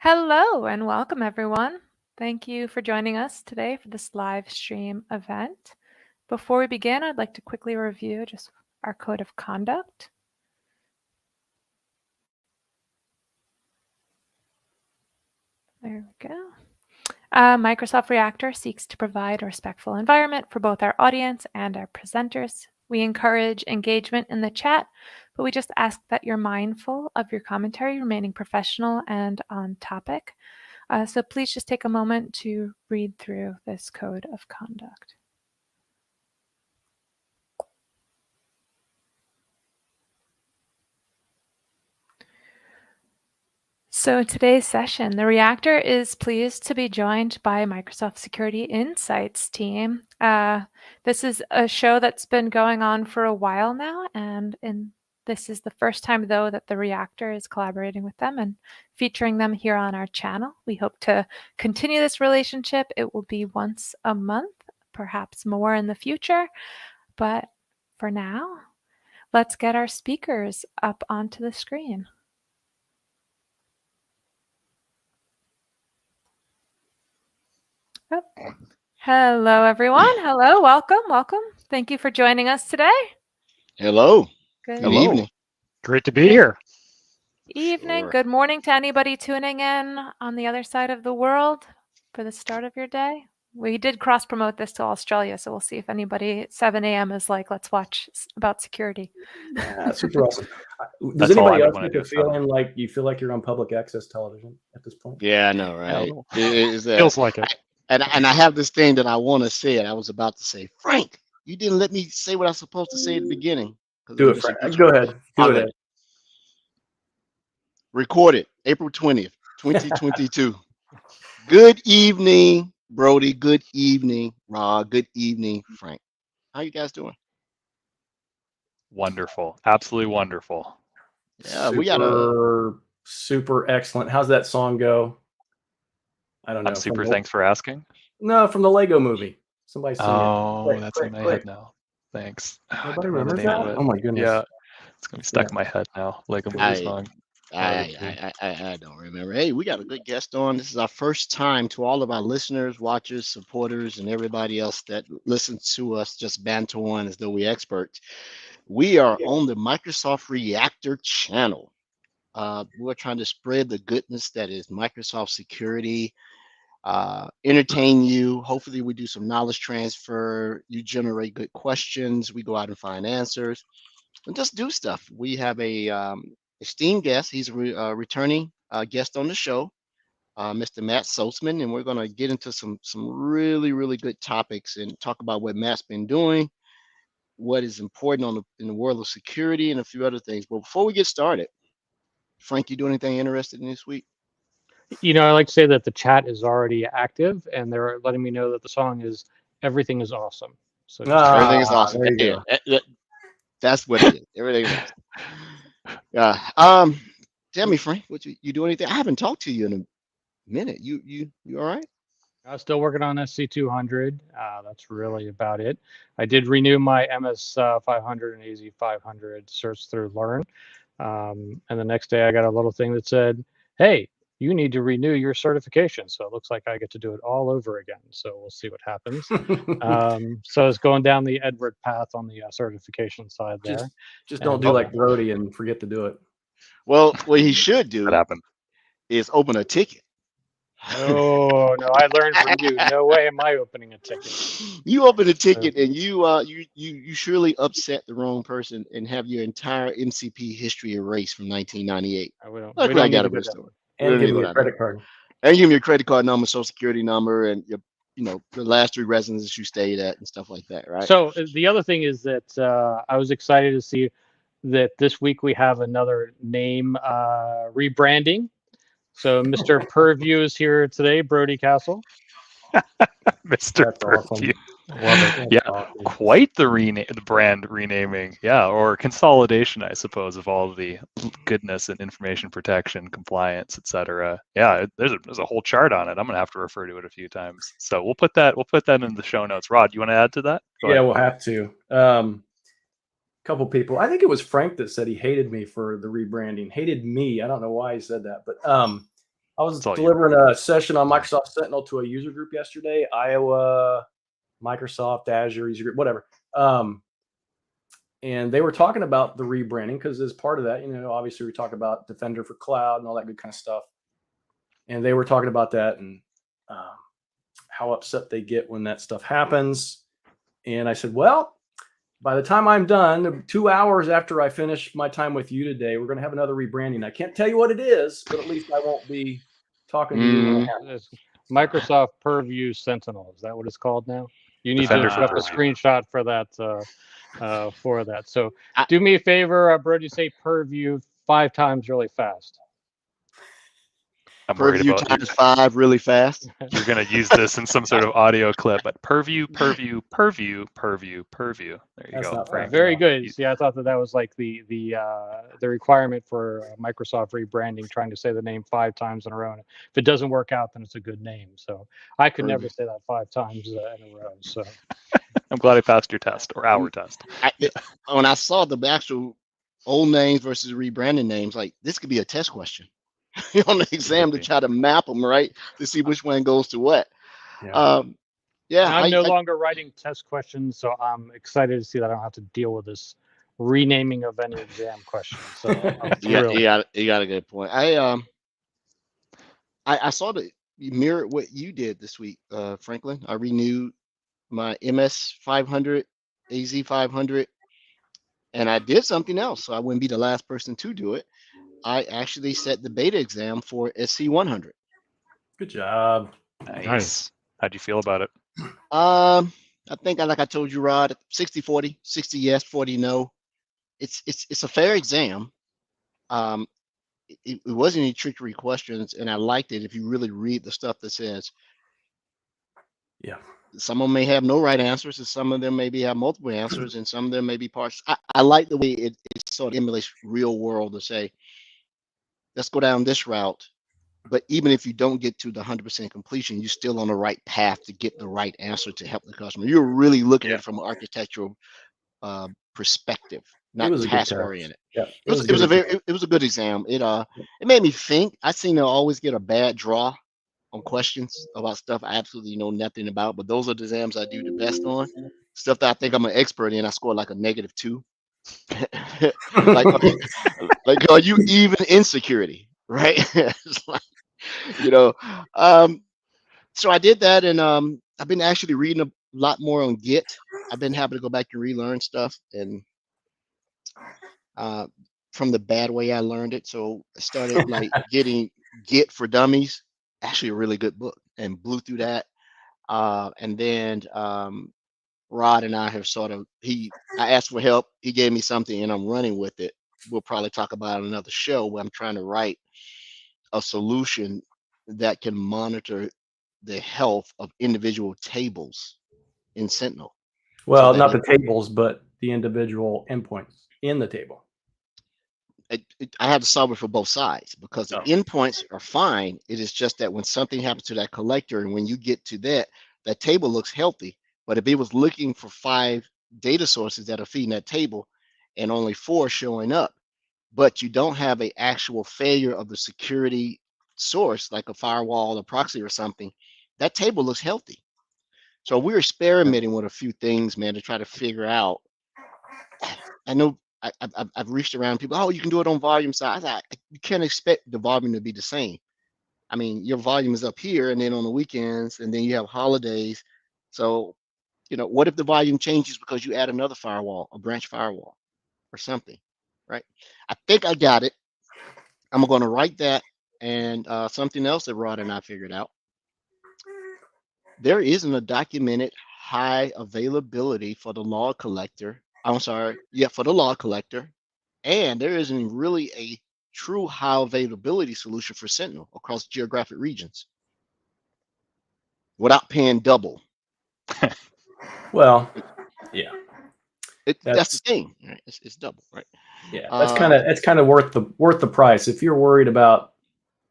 Hello and welcome, everyone. Thank you for joining us today for this live stream event. Before we begin, I'd like to quickly review just our code of conduct. There we go. Microsoft Reactor seeks to provide a respectful environment for both our audience and our presenters. We encourage engagement in the chat, but we just ask that you're mindful of your commentary remaining professional and on topic. So please just take a moment to read through this code of conduct. So in today's session, the Reactor is pleased to be joined by Microsoft Security Insights team. This is a show that's been going on for a while now, and this is the first time, though, that the Reactor is collaborating with them and featuring them here on our channel. We hope to continue this relationship. It will be once a month, perhaps more in the future. But for now, let's get our speakers up onto the screen. Oh. Hello, everyone. Hello, welcome. Thank you for joining us today. Hello. Good evening. Great to be here. Evening. Sure. Good morning to anybody tuning in on the other side of the world for the start of your day. We did cross promote this to Australia, so we'll see if anybody at 7 a.m. is like, let's watch about security. Yeah, super awesome. Does That's all anybody I else wanna get the do, feeling like you feel like you're on public access television at this point? Yeah, I know, right? Feels like it. And I have this thing that I want to say, and I was about to say, Frank, you didn't let me say what I was supposed to say at the beginning. Do it, Frank. Go ahead. Do it. Recorded April 20th, 2022. Good evening, Brodie. Good evening, Rod. Good evening, Frank. How you guys doing? Wonderful. Absolutely wonderful. Yeah, we got super excellent. How's that song go? I don't know. I'm super. Thanks for asking. No, from the Lego movie. Somebody sing it. That's in my head now. Thanks. Nobody remembers that? Oh my goodness. Yeah, it's gonna be stuck in my head now. Lego movie song. I don't remember. Hey, we got a good guest on. This is our first time to all of our listeners, watchers, supporters, and everybody else that listens to us just banter on as though we're experts. We are on the Microsoft Reactor channel. We're trying to spread the goodness that is Microsoft security, entertain you. Hopefully we do some knowledge transfer. You generate good questions. We go out and find answers and just do stuff. We have a esteemed guest. He's a returning guest on the show, Mr. Matt Soseman, and we're going to get into some really good topics and talk about what Matt's been doing, what is important in the world of security, and a few other things. But before we get started, Frank, you do anything interested in this week? You know, I like to say that the chat is already active, and they're letting me know that the song is "Everything is Awesome." So everything is awesome. There you go. That's what it is. Everything is awesome. Tell me, Frank, what you do anything? I haven't talked to you in a minute. You all right? I'm still working on SC200. That's really about it. I did renew my MS 500 and AZ 500 certs through Learn. And the next day I got a little thing that said, hey, you need to renew your certification. So it looks like I get to do it all over again. So we'll see what happens. So it's going down the Edward path on the certification side there. Just don't do like Brodie and forget to do it. Well, what he should do is open a ticket. Oh no! I learned from you. No way am I opening a ticket. You open a ticket and you surely upset the wrong person and have your entire MCP history erased from 1998. I got a restore. And give me a credit card. And give me your credit card number, social security number, and your the last 3 residences you stayed at and stuff like that, right? So the other thing is that I was excited to see that this week we have another name rebranding. So Mr. Purview is here today, Brodie Cassell. Mr. Purview. Love it. Yeah, Awesome. quite the brand renaming. Yeah, or consolidation, I suppose, of all the goodness and information protection, compliance, etc. Yeah, there's a whole chart on it. I'm gonna have to refer to it a few times. So we'll put that in the show notes. Rod, you want to add to that? Go Yeah, ahead. we'll have to. Couple people. I think it was Frank that said he hated me for the rebranding. Hated me. I don't know why he said that, but I was delivering a session on Microsoft Sentinel to a user group yesterday. Iowa, Microsoft, Azure user group, whatever. And they were talking about the rebranding because as part of that, obviously we talk about Defender for Cloud and all that good kind of stuff. And they were talking about that and how upset they get when that stuff happens. And I said, well, by the time I'm done, 2 hours after I finish my time with you today, we're going to have another rebranding. I can't tell you what it is, but at least I won't be talking to you. It's Microsoft Purview Sentinel. Is that what it's called now? You need Defender to for put up a screenshot for that. So do me a favor, Brodie, say Purview 5 times really fast. I'm worried Purview about times 5 really fast. You're going to use this in some sort of audio clip, but purview. There you go, Frank. Very good. See, I thought that was like the requirement for Microsoft rebranding, trying to say the name 5 times in a row. And if it doesn't work out, then it's a good name. So I could never say that 5 times in a row. So I'm glad I passed your test or our test. When I saw the actual old names versus rebranding names, like this could be a test question on the exam to try to map them, right, to see which one goes to what. I'm no longer writing test questions, so I'm excited to see that I don't have to deal with this renaming of any exam questions. So you got a good point. I saw that you mirrored what you did this week, Franklin. I renewed my MS 500, AZ 500, and I did something else, so I wouldn't be the last person to do it. I actually set the beta exam for SC 100. Good job. Nice. How'd you feel about it? I think, like I told you, Rod, 60-40, 60 yes, 40 no. It's a fair exam. It wasn't any trickery questions, and I liked it if you really read the stuff that says. Yeah. Some of them may have no right answers, and some of them maybe have multiple answers, and some of them may be parts. I like the way it sort of emulates real world to say, let's go down this route. But even if you don't get to the 100% completion, you're still on the right path to get the right answer to help the customer. You're really looking at it from an architectural perspective, not task oriented. Yeah, it was a good exam. It made me think. I seem to always get a bad draw on questions about stuff I absolutely know nothing about, but those are the exams I do the best on. Stuff that I think I'm an expert in, I score like a -2. like, are you even in security? Right? It's like, so I did that, and I've been actually reading a lot more on Git. I've been having to go back and relearn stuff, and from the bad way I learned it. So I started like getting Git for Dummies, actually a really good book, and blew through that. And then Rod and I have I asked for help. He gave me something, and I'm running with it. We'll probably talk about another show where I'm trying to write a solution that can monitor the health of individual tables in Sentinel. Well, not the tables, but the individual endpoints in the table. I have to solve it for both sides because the endpoints are fine. It is just that when something happens to that collector, and when you get to that table looks healthy. But if it was looking for 5 data sources that are feeding that table and only 4 showing up, but you don't have an actual failure of the security source, like a firewall or proxy or something, that table looks healthy. So we're experimenting with a few things, man, to try to figure out. I know I've reached around people, oh, you can do it on volume size. You can't expect the volume to be the same. I mean, your volume is up here, and then on the weekends, and then you have holidays. So, what if the volume changes because you add another firewall, a branch firewall or something, right? I think I got it. I'm going to write that, and something else that Rod and I figured out. There isn't a documented high availability for the log collector. For the log collector. And there isn't really a true high availability solution for Sentinel across geographic regions without paying double. Well, yeah, That's the thing, right? It's double, right? Yeah, that's kind of worth the price. If you're worried about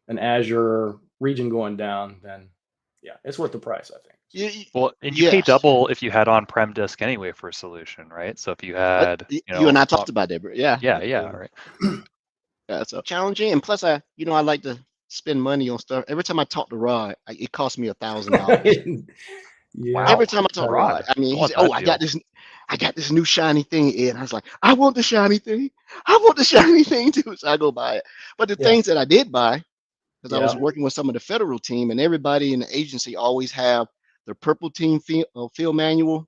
an Azure region going down, then yeah, it's worth the price, I think. Well, and you pay double if you had on-prem disk anyway for a solution, right? So if you had, you and I talked about that, yeah. Yeah, right. Yeah, so challenging, and plus I like to spend money on stuff. Every time I talk to Rod, it costs me $1,000. Yeah. Every time I talk to Rod, I mean, he said, "Oh, I got this new shiny thing," and I was like, "I want the shiny thing. I want the shiny thing too." So I go buy it. But the things that I did buy, because I was working with some of the federal team, and everybody in the agency always have the purple team field manual,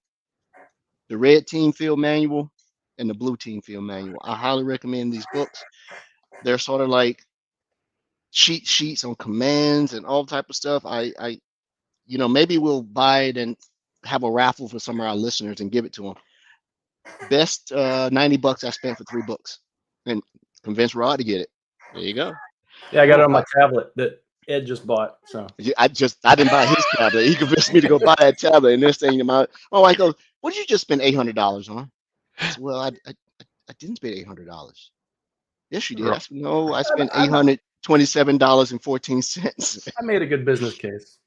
the red team field manual, and the blue team field manual. I highly recommend these books. They're sort of like cheat sheets on commands and all type of stuff. Maybe we'll buy it and have a raffle for some of our listeners and give it to them. Best $90 I spent for 3 books, and convince Rod to get it. There you go. Yeah, I got it on my tablet that Ed just bought. So I didn't buy his tablet. He convinced me to go buy that tablet, and this thing, my wife goes, "What did you just spend $800 on?" I said, "Well, I didn't spend $800. Yes, you did." I said, "No, I spent $827.14. I made a good business case.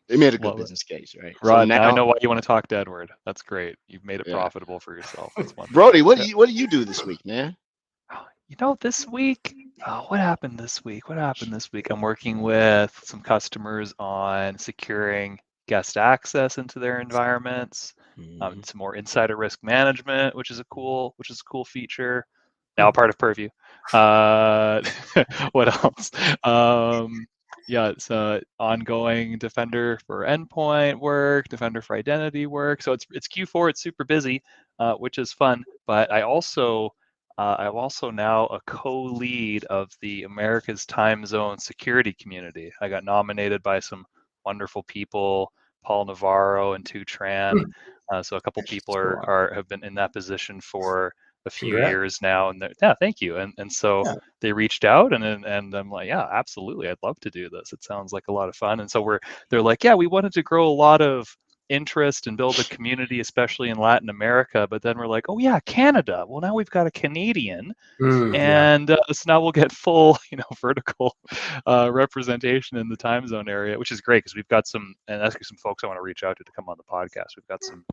They made a good business case, right? Rod, so now I know why you want to talk to Edward. That's great. You've made it profitable for yourself. That's wonderful. Brodie, what do you do this week, man? This week, what happened this week? I'm working with some customers on securing guest access into their environments, some more insider risk management, which is a cool feature. Now a part of Purview. What else? It's ongoing Defender for endpoint work, Defender for identity work. So it's Q4. It's super busy, which is fun. But I'm also now a co-lead of the America's Time Zone security community. I got nominated by some wonderful people, Paul Navarro and Trent. So a couple people have been in that position for a few years now, and thank you. And so they reached out, and I'm like, yeah, absolutely, I'd love to do this. It sounds like a lot of fun. And so they're like, yeah, we wanted to grow a lot of interest and build a community, especially in Latin America. But then we're like, oh yeah, Canada. Well, now we've got a Canadian, and so now we'll get full, vertical representation in the time zone area, which is great because we've got some folks I want to reach out to come on the podcast. We've got some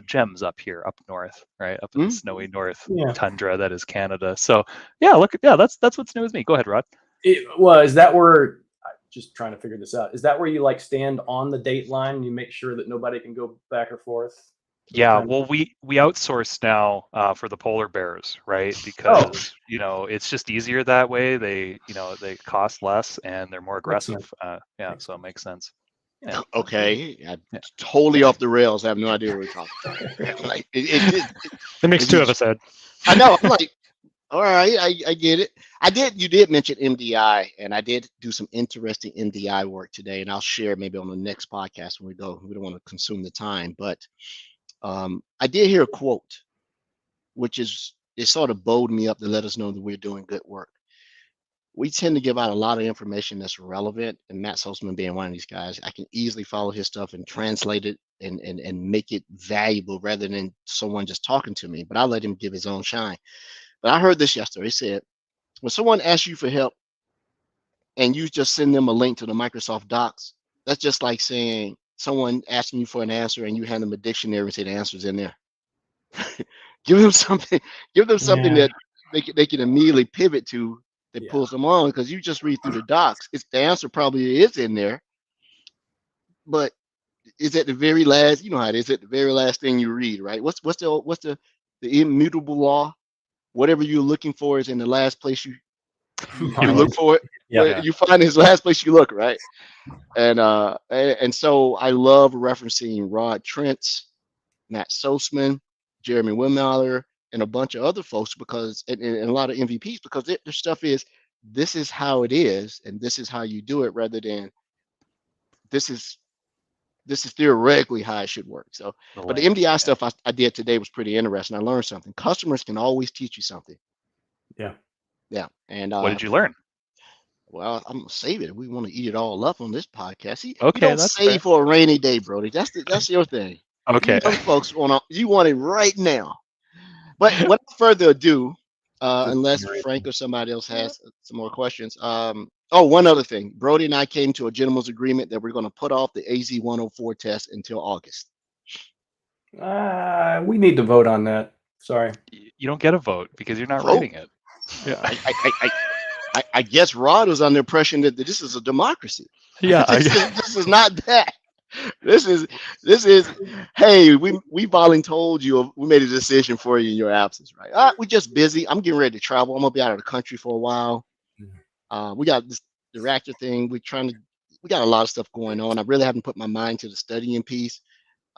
gems up here, up north, right, up in the snowy north tundra that is Canada. So that's what's new with me. Go ahead, Rod. Is that where? Just trying to figure this out. Is that where you stand on the date line and you make sure that nobody can go back or forth? Yeah, well, we outsource now for the polar bears, right? Because it's just easier that way. They cost less and they're more aggressive. So it makes sense. Yeah. Okay, totally off the rails. I have no idea what we're talking about. Like it makes two of us, Ed. I know. I'm like, all right, I get it. You did mention MDI, and I did do some interesting MDI work today, and I'll share maybe on the next podcast when we go. We don't want to consume the time, but I did hear a quote, which it sort of bowled me up to let us know that we're doing good work. We tend to give out a lot of information that's relevant, and Matt Soseman being one of these guys, I can easily follow his stuff and translate it and make it valuable rather than someone just talking to me, but I'll let him give his own shine. But I heard this yesterday. He said, when someone asks you for help and you just send them a link to the Microsoft Docs, that's just like saying someone asking you for an answer and you hand them a dictionary and say the answer's in there. Give them something that they can immediately pivot to that pulls them on, because you just read through the docs. The answer probably is in there, but is at the very last, you know how it is, at the very last thing you read, right? What's the immutable law? Whatever you're looking for is in the last place you look for it. You find his last place you look, right? And so I love referencing Rod Trent, Matt Soseman, Jeremy Wimmeller, and a bunch of other folks, because and a lot of MVPs, because their stuff is, this is how it is and this is how you do it, rather than this is theoretically how it should work. So, but the MDI stuff I did today was pretty interesting. I learned something. Customers can always teach you something. Yeah. And what did you learn? Well, I'm gonna save it. We want to eat it all up on this podcast. Okay, you don't save for a rainy day, Brodie. That's your thing. Okay. Some folks you want it right now. But without further ado, unless Frank or somebody else has some more questions. One other thing. Brodie and I came to a gentleman's agreement that we're going to put off the AZ-104 test until August. We need to vote on that. Sorry. You don't get a vote because you're not Vote? rating it. Yeah. I guess Rod was under the impression that this is a democracy. Yeah. This is not that. This is hey, we volunteered told you we made a decision for you in your absence, right? We're just busy. I'm getting ready to travel. I'm gonna be out of the country for a while. We got the reactor thing. We got a lot of stuff going on. I really haven't put my mind to the studying piece.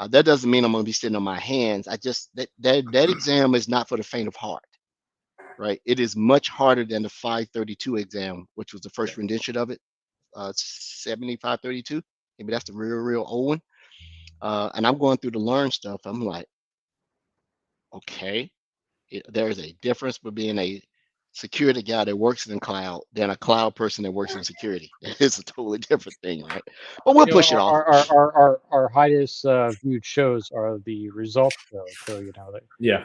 That doesn't mean I'm gonna be sitting on my hands. I just that exam is not for the faint of heart, right? It is much harder than the 532 exam, which was the first rendition of it. 7532. Maybe that's the real old one. And I'm going through the learn stuff. I'm like, okay, there's a difference between a security guy that works in cloud than a cloud person that works in security. It's a totally different thing, right? But we'll push it off. Our highest viewed shows are the results shows, so you know that. Yeah.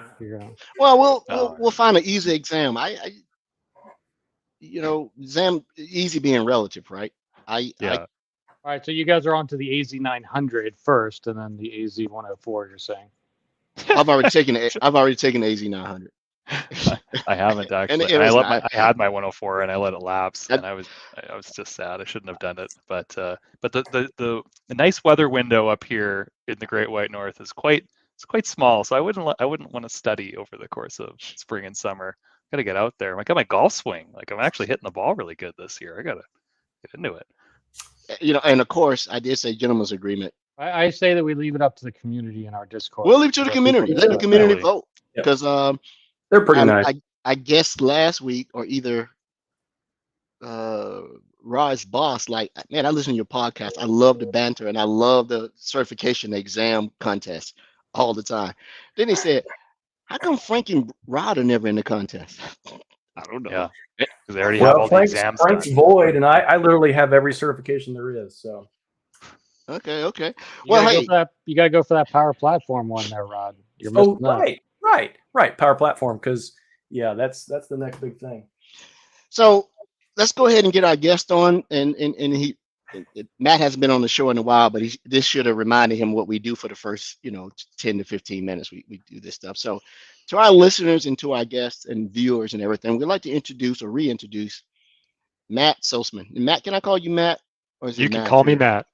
Well, we'll find an easy exam. Exam easy being relative, right? All right, so you guys are on to the AZ900 first, and then the AZ104. You're saying? I've already taken AZ900. I haven't actually. And I had my 104 and I let it lapse, and I was just sad. I shouldn't have done it. But the nice weather window up here in the Great White North is quite small, so I wouldn't want to study over the course of spring and summer. I got to get out there. I got my golf swing. Like, I'm actually hitting the ball really good this year. I got to get into it. And of course, I did say gentleman's agreement. I say that we leave it up to the community in our Discord. We'll leave it to the community. Let the community vote, because they're pretty nice. I guess last week, or either Rod's boss, like, man, I listen to your podcast. I love the banter and I love the certification exam contest all the time. Then he said, "How come Frank and Rod are never in the contest?" I don't know. Yeah. They already have all the exams. Frank's void, and I literally have every certification there is. So. Okay. You gotta go for that Power Platform one there, Rod. You're missing that. Right. Power Platform, because that's the next big thing. So let's go ahead and get our guest on, and Matt hasn't been on the show in a while, but this should have reminded him what we do for the first 10 to 15 minutes. We do this stuff. So to our listeners and to our guests and viewers and everything, we'd like to introduce or reintroduce Matt Soseman. And Matt, can I call you Matt? Or is you it can Matt call me Matt.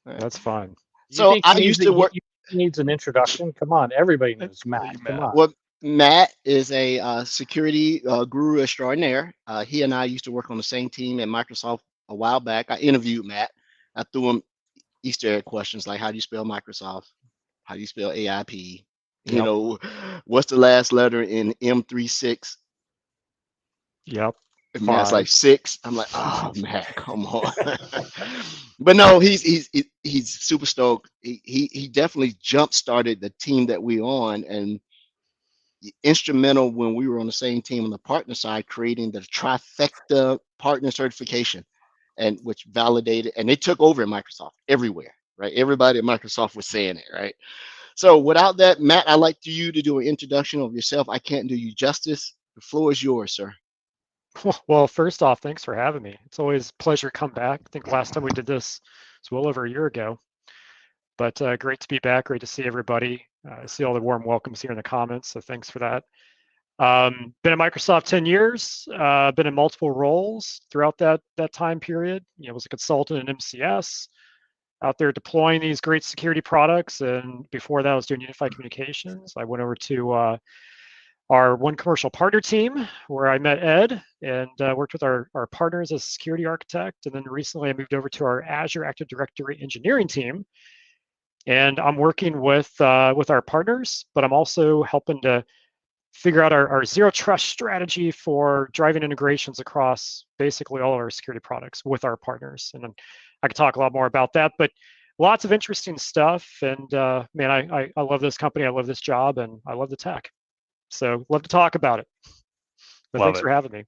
Right. That's fine. So I used to work. He needs an introduction. Come on, everybody knows Matt. Come on. Well, Matt is a security guru extraordinaire. He and I used to work on the same team at Microsoft a while back. I interviewed Matt. I threw him Easter egg questions like, how do you spell Microsoft? How do you spell AIP? Yep. What's the last letter in M36? Yep. And Matt's like 6. I'm like, oh, Matt, come on. But no, he's super stoked. He definitely jump started the team that we're on, and instrumental when we were on the same team on the partner side, creating the trifecta partner certification, and which validated, and they took over at Microsoft everywhere, right? Everybody at Microsoft was saying it, right? So without that, Matt, I'd like you to do an introduction of yourself. I can't do you justice. The floor is yours, sir. Well, first off, thanks for having me. It's always a pleasure to come back. I think last time we did this was well over a year ago, but great to be back. Great to see everybody. I see all the warm welcomes here in the comments, so thanks for that. Been at Microsoft 10 years, been in multiple roles throughout that time period. Was a consultant in MCS, out there deploying these great security products, and before that I was doing unified communications. I went over to our one commercial partner team where I met Ed and worked with our partners as a security architect. And then recently I moved over to our Azure Active Directory engineering team. And I'm working with our partners, but I'm also helping to figure out our zero trust strategy for driving integrations across basically all of our security products with our partners. And then I could talk a lot more about that, but lots of interesting stuff. And man, I love this company. I love this job, and I love the tech. So love to talk about it. But thanks for having me.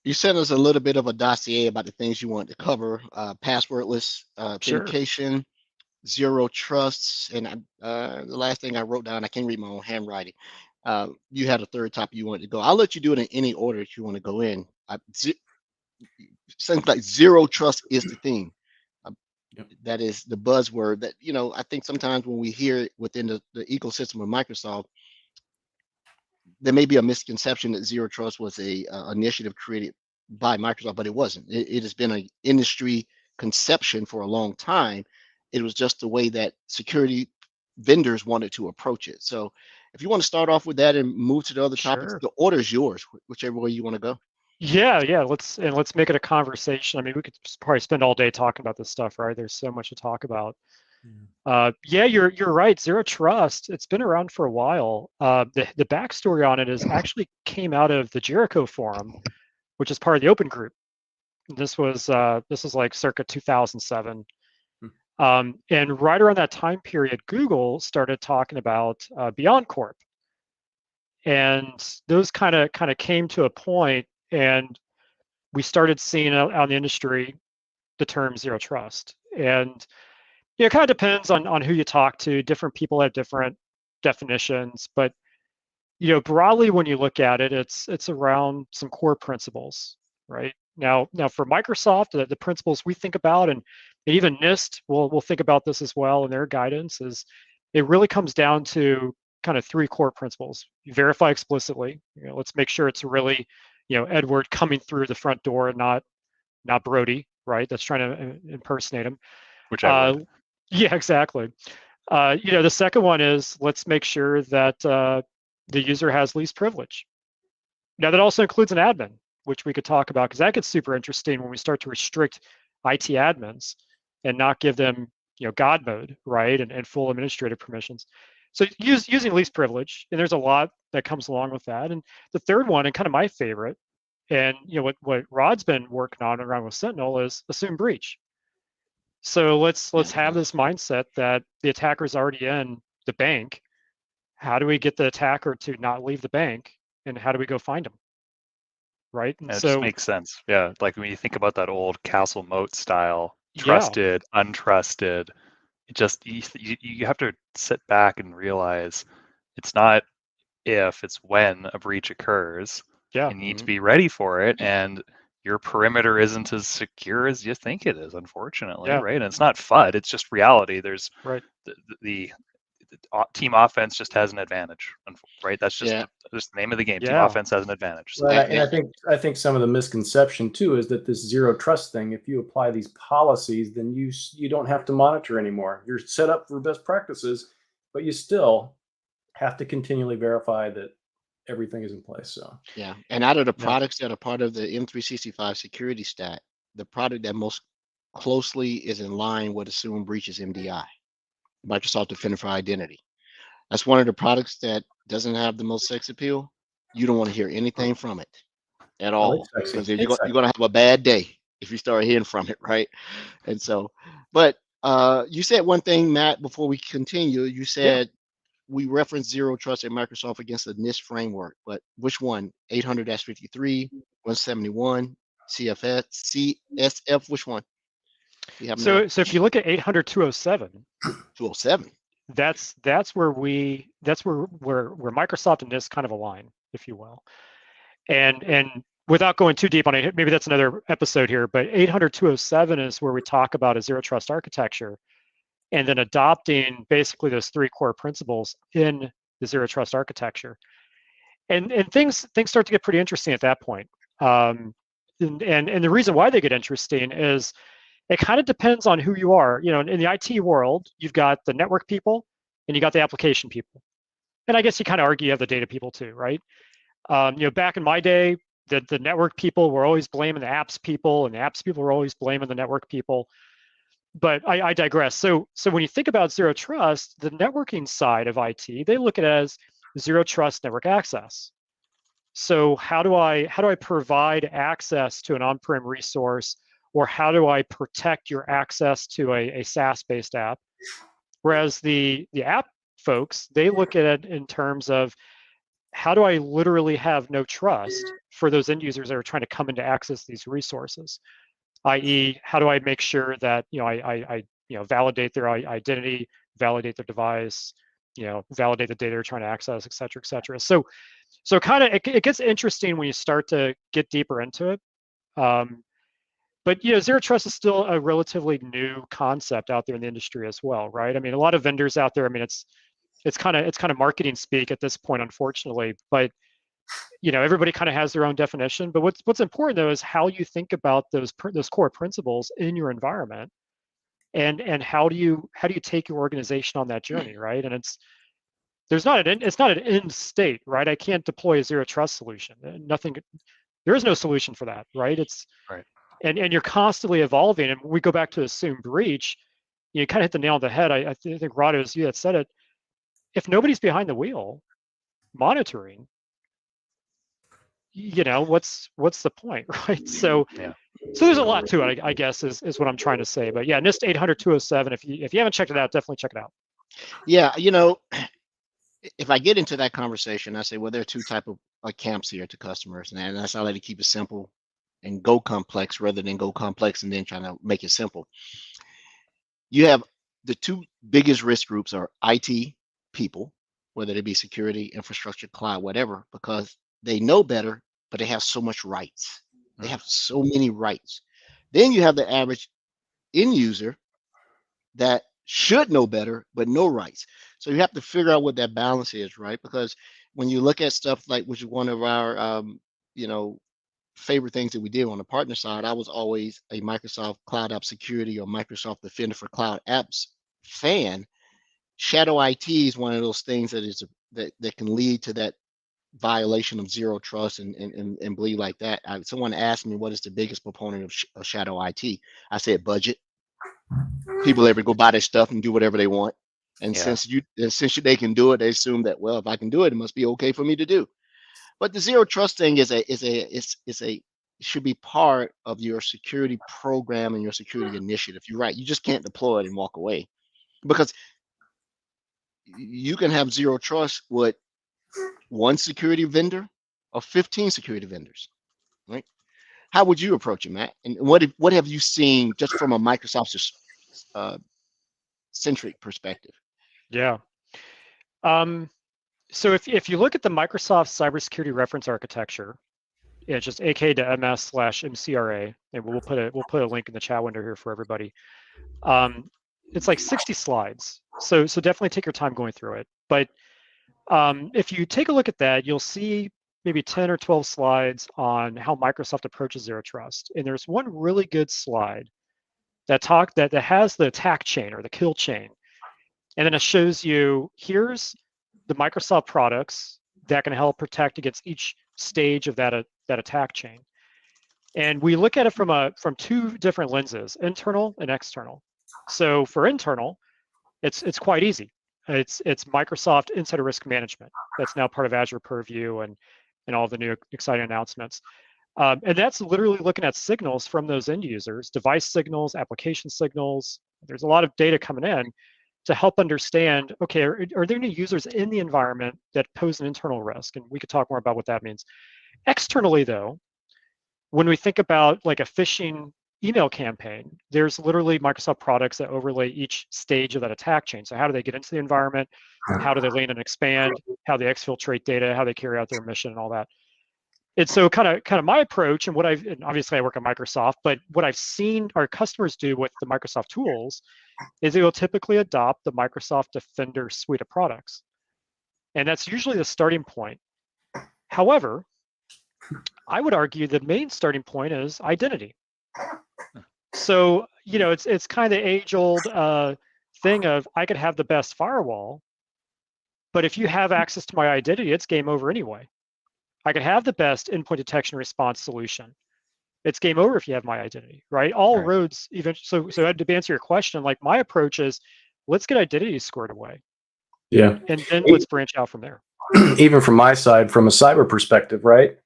You sent us a little bit of a dossier about the things you want to cover: passwordless authentication, zero trusts, and the last thing I wrote down, I can't read my own handwriting. You had a third topic you wanted to go. I'll let you do it in any order that you want to go in. Seems like zero trust is the theme. Yep. That is the buzzword that, I think sometimes when we hear it within the ecosystem of Microsoft, there may be a misconception that zero trust was a initiative created by Microsoft, but it wasn't. It has been an industry conception for a long time. It was just the way that security vendors wanted to approach it. So if you want to start off with that and move to the other topics, Sure. the order is yours, whichever way you want to go. Yeah. Let's make it a conversation. I mean, we could probably spend all day talking about this stuff, right? There's so much to talk about. Yeah, you're right. Zero Trust, it's been around for a while. The backstory on it is actually came out of the Jericho forum, which is part of the Open Group. This was like circa 2007. And right around that time period, Google started talking about Beyond Corp. And those kind of came to a point, and we started seeing out in the industry the term zero trust. And it kind of depends on who you talk to. Different people have different definitions, but broadly, when you look at it, it's around some core principles, right? Now for Microsoft, the principles we think about, and even NIST will think about this as well in their guidance, is it really comes down to kind of three core principles. You verify explicitly. Let's make sure it's really Edward coming through the front door and not Brodie, right? That's trying to impersonate him. Which I would. Yeah, exactly. The second one is let's make sure that the user has least privilege. Now that also includes an admin, which we could talk about, because that gets super interesting when we start to restrict IT admins and not give them God mode, right, and full administrative permissions. So using least privilege, and there's a lot that comes along with that. And the third one, and kind of my favorite, and what Rod's been working on around with Sentinel, is assume breach. So let's have this mindset that the attacker's already in the bank. How do we get the attacker to not leave the bank, and how do we go find him? Right? And it so just makes sense. Yeah, like when you think about that old castle moat style, trusted, untrusted, it just you have to sit back and realize it's not if, it's when a breach occurs. Yeah. You need to be ready for it, and your perimeter isn't as secure as you think it is, unfortunately, right? And it's not FUD, it's just reality. There's the team offense just has an advantage, right? That's just the name of the game. Team offense has an advantage. So. Well, and I think some of the misconception too is that this zero trust thing, if you apply these policies, then you don't have to monitor anymore. You're set up for best practices, but you still have to continually verify that everything is in place. So and out of the products that are part of the M365 security stack, the product that most closely is in line with assume breach is MDI, Microsoft Defender for Identity. That's one of the products that doesn't have the most sex appeal. You don't want to hear anything from it at all, because you're going to have a bad day if you start hearing from it, right? And so, but you said one thing, Matt, before we continue. You said we referenced zero trust at Microsoft against the NIST framework, but which one? 800-53, 171, CSF, which one? So if you look at 800-207, 207, that's where Microsoft and NIST kind of align, if you will. And without going too deep on it, maybe that's another episode here, but 800-207 is where we talk about a zero trust architecture, and then adopting basically those three core principles in the zero trust architecture. And things start to get pretty interesting at that point. And the reason why they get interesting is it kind of depends on who you are. In the IT world, you've got the network people and you got the application people. And I guess you kind of argue you have the data people too, right? Back in my day, the network people were always blaming the apps people, and the apps people were always blaming the network people. But I digress. So when you think about zero trust, the networking side of IT, they look at it as zero trust network access. So how do I provide access to an on-prem resource, or how do I protect your access to a SaaS-based app? Whereas the app folks, they look at it in terms of how do I literally have no trust for those end users that are trying to come in to access these resources? I.e., how do I make sure that I validate their identity, validate their device, validate the data they're trying to access, et cetera, et cetera. So kind of it gets interesting when you start to get deeper into it. But zero trust is still a relatively new concept out there in the industry as well, right? I mean, a lot of vendors out there. I mean, it's kind of marketing speak at this point, unfortunately. But everybody kind of has their own definition. But what's important though is how you think about those core principles in your environment, and how do you take your organization on that journey, right? And it's not an end state, right? I can't deploy a zero trust solution. There is no solution for that, right? It's right. And you're constantly evolving. And we go back to assume breach. You kind of hit the nail on the head. I think Rod, it was you that said it. If nobody's behind the wheel monitoring, what's the point, right? So there's a lot to it, I guess, is what I'm trying to say. But yeah, NIST 800-207. If you haven't checked it out, definitely check it out. Yeah, if I get into that conversation, I say, well, there are two type of camps here to customers, and that's how I like to keep it simple and go complex rather than go complex and then trying to make it simple. You have the two biggest risk groups are IT people, whether they be security, infrastructure, cloud, whatever, because they know better, but they have so much rights. They have so many rights. Then you have the average end user that should know better, but no rights. So you have to figure out what that balance is, right? Because when you look at stuff like, which is one of our, favorite things that we did on the partner side, I was always a Microsoft Cloud App Security or Microsoft Defender for Cloud Apps fan. Shadow IT is one of those things that can lead to that violation of zero trust and bleed like that. Someone asked me what is the biggest proponent of shadow IT. I said budget. People ever go buy their stuff and do whatever they want, and since they can do it, they assume that, well, if I can do it, it must be okay for me to do. But the zero trust thing should be part of your security program and your security initiative. You're right. You just can't deploy it and walk away, because you can have zero trust with one security vendor or 15 security vendors, right? How would you approach it, Matt? And what have you seen just from a Microsoft centric perspective? Yeah. So if you look at the Microsoft Cybersecurity Reference Architecture, it's just AK.ms/MCRA, and we'll put a link in the chat window here for everybody. It's like 60 slides, so definitely take your time going through it. But if you take a look at that, you'll see maybe 10 or 12 slides on how Microsoft approaches zero trust. And there's one really good slide that has the attack chain or the kill chain, and then it shows you here's the Microsoft products that can help protect against each stage of that attack chain. And we look at it from two different lenses, internal and external. So for internal, it's quite easy. It's Microsoft Insider Risk Management. That's now part of Azure Purview and all the new exciting announcements. And that's literally looking at signals from those end users, device signals, application signals. There's a lot of data coming in to help understand, okay, are there any users in the environment that pose an internal risk? And we could talk more about what that means. Externally, though, when we think about like a phishing email campaign, there's literally Microsoft products that overlay each stage of that attack chain. So how do they get into the environment? How do they land and expand? How they exfiltrate data? How they carry out their mission and all that. And so kind of my approach, and obviously I work at Microsoft, but what I've seen our customers do with the Microsoft tools is they will typically adopt the Microsoft Defender suite of products. And that's usually the starting point. However, I would argue the main starting point is identity. So, it's kind of the age-old thing of I could have the best firewall, but if you have access to my identity, it's game over anyway. I could have the best endpoint detection response solution. It's game over if you have my identity, right? All right. Roads, even so to answer your question, like my approach is, let's get identity squared away. Yeah. And then let's branch out from there. Even from my side, from a cyber perspective, right?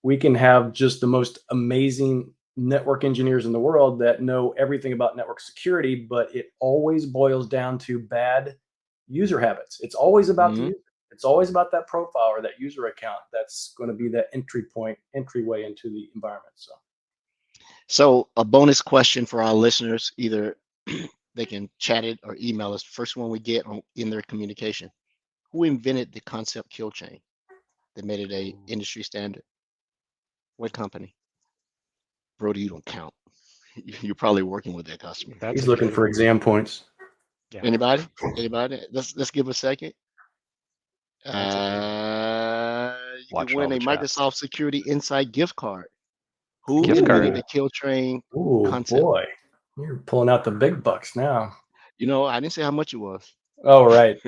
We can have just the most amazing network engineers in the world that know everything about network security, but it always boils down to bad user habits. It's always about the user. It's always about that profile or that user account that's going to be that entryway into the environment. So a bonus question for our listeners, either they can chat it or email us. First one we get in their communication. Who invented the concept kill chain that made it a industry standard? What company? Brodie, you don't count. You're probably working with that customer. He's looking for exam points. Yeah. Anybody? Let's give a second. You Watch can win all a the chat. Microsoft Security Insight gift card. Who Gift invented card. the kill chain Oh concept? boy, you're pulling out the big bucks now. You know, I didn't say how much it was. Oh right.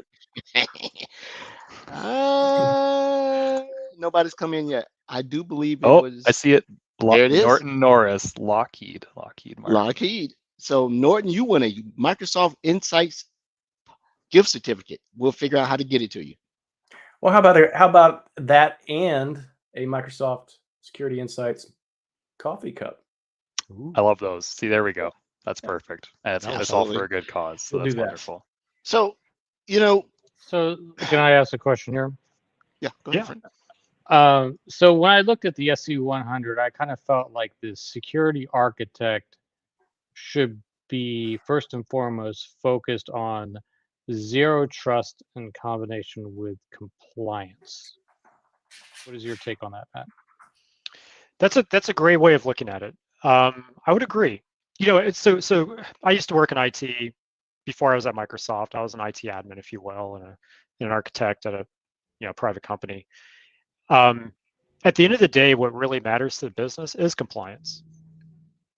Nobody's come in yet. I do believe it Oh, was. I see it. There it is. Norton Norris, Lockheed Martin. Lockheed. So Norton, you win a Microsoft Insights gift certificate. We'll figure out how to get it to you. Well, how about that and a Microsoft Security Insights coffee cup? I love those. See, there we go. That's perfect. And it's all Absolutely. for a good cause. So We'll that's do that. wonderful. So, you know, So can I ask a question here? yeah, go ahead. Yeah. Frank. So when I looked at the SC100, I kind of felt like the security architect should be first and foremost focused on zero trust in combination with compliance. What is your take on that, Matt? That's a great way of looking at it. I would agree. You know, it's so I used to work in IT before I was at Microsoft. I was an IT admin, if you will, and an architect at a private company. At the end of the day, what really matters to the business is compliance.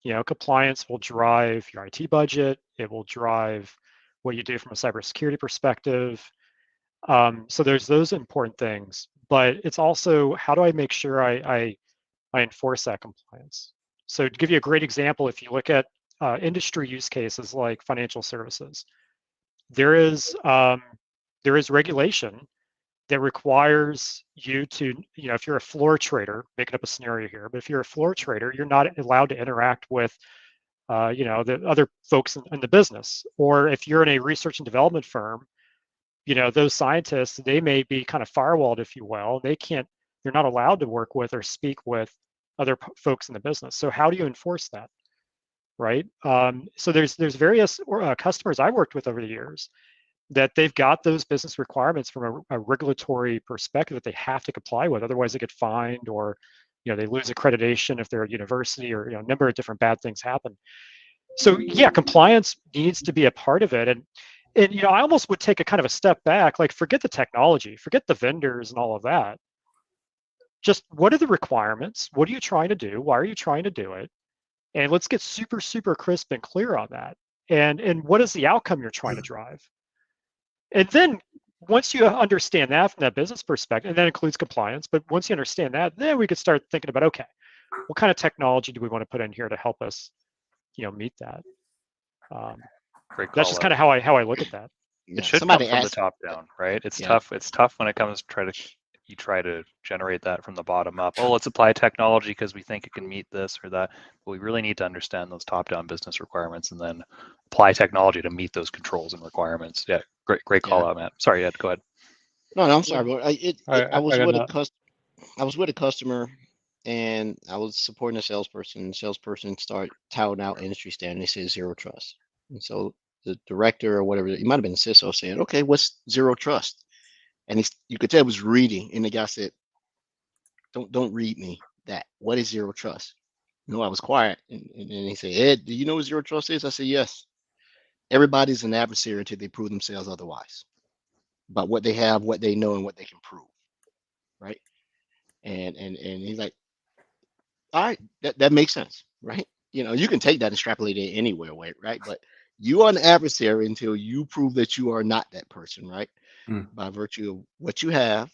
You know, compliance will drive your IT budget. It will drive what you do from a cybersecurity perspective. So there's those important things, but it's also how do I make sure I enforce that compliance? So to give you a great example, if you look at industry use cases like financial services, there is regulation that requires you to, if you're a floor trader, making up a scenario here, but if you're a floor trader, you're not allowed to interact with, the other folks in the business. Or if you're in a research and development firm, those scientists, they may be kind of firewalled, if you will. They're not allowed to work with or speak with other folks in the business. So how do you enforce that, right? So there's various customers I worked with over the years that they've got those business requirements from a regulatory perspective that they have to comply with. Otherwise, they get fined, or they lose accreditation if they're a university, or a number of different bad things happen. So yeah, compliance needs to be a part of it. And I almost would take a kind of a step back, like forget the technology, forget the vendors and all of that. Just what are the requirements? What are you trying to do? Why are you trying to do it? And let's get super, super crisp and clear on that. And what is the outcome you're trying to drive? And then once you understand that from that business perspective, and that includes compliance, but once you understand that, then we could start thinking about, okay, what kind of technology do we want to put in here to help us, meet that? Great call. That's just kind of how I look at that. Yeah, It should come somebody from the asked, top down, right? It's Yeah. tough. It's tough when it comes to you try to generate that from the bottom up. Oh, let's apply technology because we think it can meet this or that. But we really need to understand those top-down business requirements and then apply technology to meet those controls and requirements. Yeah, great call out, Matt. Sorry, Ed, go ahead. No, I'm sorry, bro. I was got with that. I was with a customer, and I was supporting a salesperson. The salesperson started touting out industry standard. They said zero trust, and so the director or whatever, he might have been a CISO, saying, "Okay, what's zero trust?" And you could tell he was reading, and the guy said, "Don't read me that. What is zero trust?" No, I was quiet, and he said, "Ed, do you know what zero trust is?" I said, "Yes. Everybody's an adversary until they prove themselves otherwise. About what they have, what they know, and what they can prove, right?" And he's like, "All right, that makes sense, right? You can take that and extrapolate it anywhere, right? But you are an adversary until you prove that you are not that person, right? By virtue of what you have,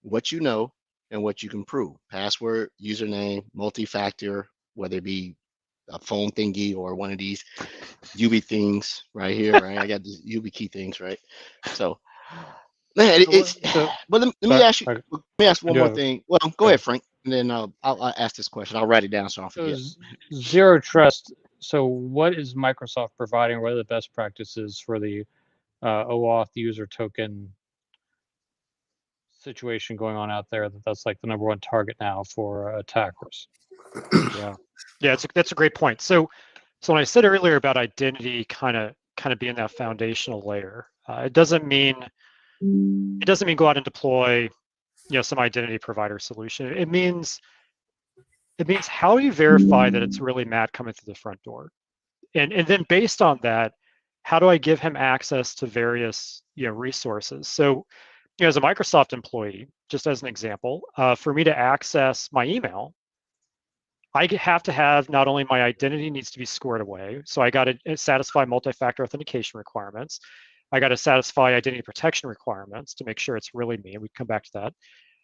what you know, and what you can prove. Password, username, multi-factor, whether it be a phone thingy or one of these UV things right here, right? I got these UV key things, right? So, man, but let me ask you. Let me ask one more thing. Well, go ahead, Frank, and then I'll ask this question. I'll write it down so I don't forget. Zero trust. So what is Microsoft providing? What are the best practices for the OAuth user token situation going on out there? That's like the #1 target now for attackers. Yeah, that's a great point. So when I said earlier about identity kind of being that foundational layer, it doesn't mean go out and deploy, some identity provider solution. It means how do you verify that it's really Matt coming through the front door, and then based on that, how do I give him access to various resources? So as a Microsoft employee, just as an example, for me to access my email, I have to have not only my identity needs to be squared away, so I got to satisfy multi-factor authentication requirements. I got to satisfy identity protection requirements to make sure it's really me, and we can come back to that.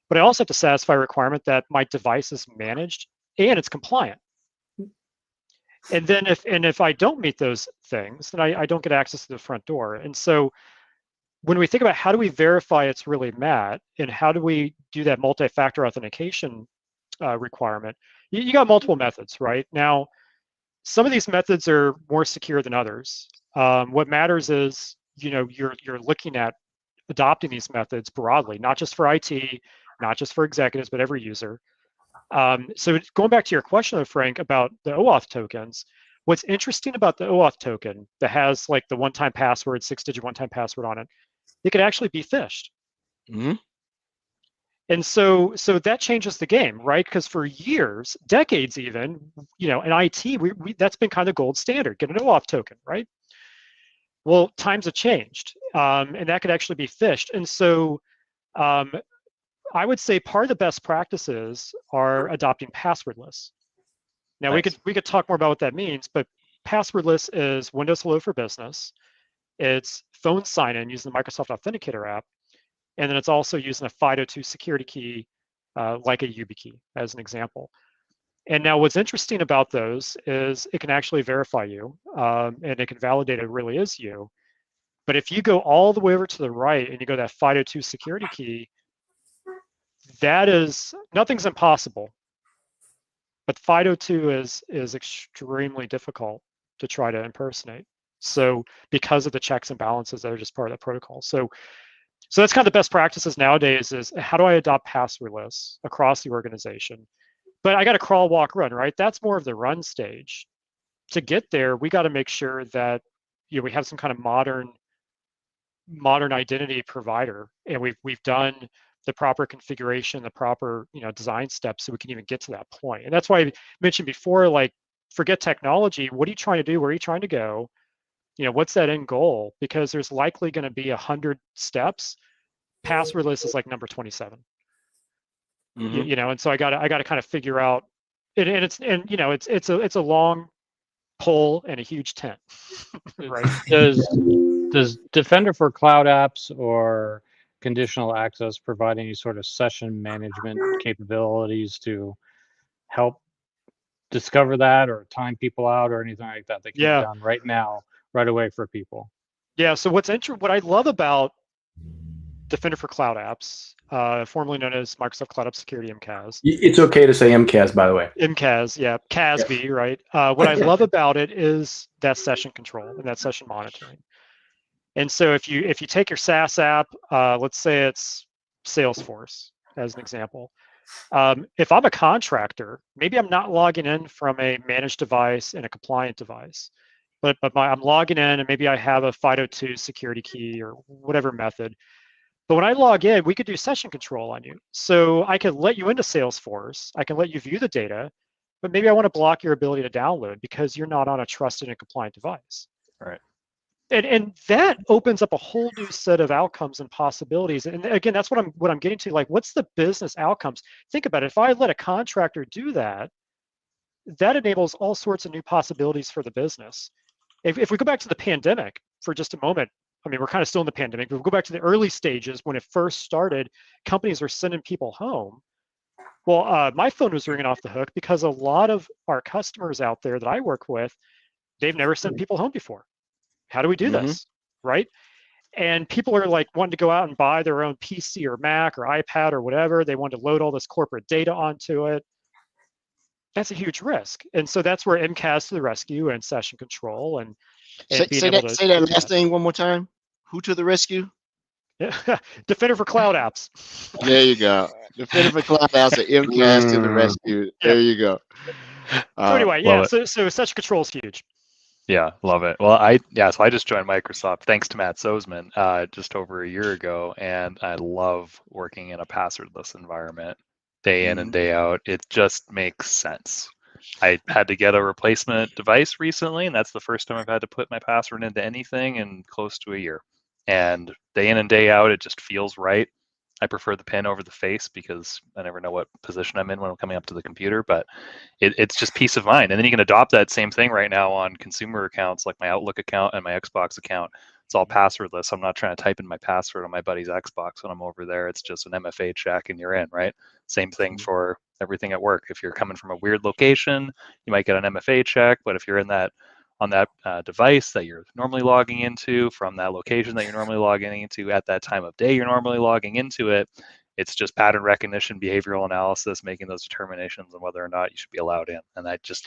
But I also have to satisfy a requirement that my device is managed and it's compliant. And then if I don't meet those things, then I don't get access to the front door. And so when we think about how do we verify it's really Matt, and how do we do that multi-factor authentication requirement, you got multiple methods, right? Now, some of these methods are more secure than others. What matters is, you're looking at adopting these methods broadly, not just for IT, not just for executives, but every user. So going back to your question, though, Frank, about the OAuth tokens, what's interesting about the OAuth token that has like the one-time password, 6-digit one-time password on it, it could actually be phished. Mm-hmm. And so that changes the game, right? Because for years, decades even, in IT, we that's been kind of gold standard, get an OAuth token, right? Well, times have changed, and that could actually be phished. And so I would say part of the best practices are adopting passwordless. Now, Nice. we could talk more about what that means, but passwordless is Windows Hello for Business. It's phone sign-in using the Microsoft Authenticator app. And then it's also using a FIDO2 security key, like a YubiKey, as an example. And now what's interesting about those is it can actually verify you, and it can validate it really is you. But if you go all the way over to the right and you go that FIDO2 security key, nothing's impossible. But FIDO2 is extremely difficult to try to impersonate. So because of the checks and balances that are just part of the protocol. So that's kind of the best practices nowadays is how do I adopt passwordless across the organization? But I got to crawl, walk, run, right? That's more of the run stage. To get there, we got to make sure that we have some kind of modern identity provider, and we've done the proper configuration, the proper design steps, so we can even get to that point. And that's why I mentioned before, like, forget technology. What are you trying to do? Where are you trying to go? What's that end goal? Because there's likely going to be 100 steps. Passwordless is like number 27. Mm-hmm. And so I got to kind of figure out, and it's a long pole and a huge tent, right? Does Defender for Cloud Apps or conditional access provide any sort of session management capabilities to help discover that or time people out or anything like that can be done right now, right away for people? Yeah. So what I love about Defender for Cloud Apps, formerly known as Microsoft Cloud App Security, MCAS. It's okay to say MCAS, by the way. MCAS, yeah, CASB, yeah. Right? What I love about it is that session control and that session monitoring. And so if you take your SaaS app, let's say it's Salesforce as an example. If I'm a contractor, maybe I'm not logging in from a managed device and a compliant device, but I'm logging in and maybe I have a FIDO2 security key or whatever method. But when I log in, we could do session control on you. So I could let you into Salesforce. I can let you view the data, but maybe I want to block your ability to download because you're not on a trusted and compliant device. Right. And that opens up a whole new set of outcomes and possibilities. And again, that's what I'm getting to. Like, what's the business outcomes? Think about it. If I let a contractor do that, that enables all sorts of new possibilities for the business. If we go back to the pandemic for just a moment, I mean, we're kind of still in the pandemic, but if we go back to the early stages when it first started, companies were sending people home. Well, my phone was ringing off the hook because a lot of our customers out there that I work with, they've never sent people home before. How do we do this, right? And people are like wanting to go out and buy their own PC or Mac or iPad or whatever. They want to load all this corporate data onto it. That's a huge risk. And so that's where MCAS to the rescue and session control and say that last thing one more time. Who to the rescue? Defender for cloud apps. There you go. Defender for Cloud Apps and MCAS to the rescue. There you go. So anyway, yeah. Love So session control is huge. Yeah, love it. Well, so I just joined Microsoft thanks to Matt Soseman just over a year ago, and I love working in a passwordless environment day in and day out. It just makes sense. I had to get a replacement device recently, and that's the first time I've had to put my password into anything in close to a year. And day in and day out, it just feels right. I prefer the pen over the face because I never know what position I'm in when I'm coming up to the computer, but it's just peace of mind. And then you can adopt that same thing right now on consumer accounts like my Outlook account and my Xbox account. It's all passwordless. I'm not trying to type in my password on my buddy's Xbox when I'm over there. It's just an MFA check and you're in, right? Same thing for everything at work. If you're coming from a weird location, you might get an MFA check, but if you're in that on that device that you're normally logging into from that location that you're normally logging into at that time of day you're normally logging into it, it's just pattern recognition, behavioral analysis, making those determinations on whether or not you should be allowed in. And that's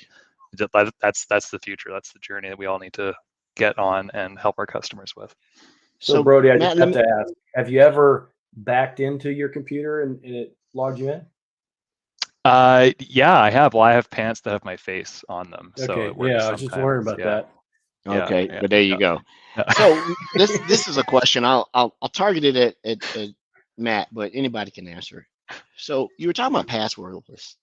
the future. That's the journey that we all need to get on and help our customers with. So Brodie, I just have to ask, have you ever backed into your computer and it logged you in? Yeah, I have. Well, I have pants that have my face on them. So Okay, it works yeah, I was just wondering about that. Okay, Yeah, but there you go. So this is a question. I'll target it at Matt, but anybody can answer it. So you were talking about passwordless,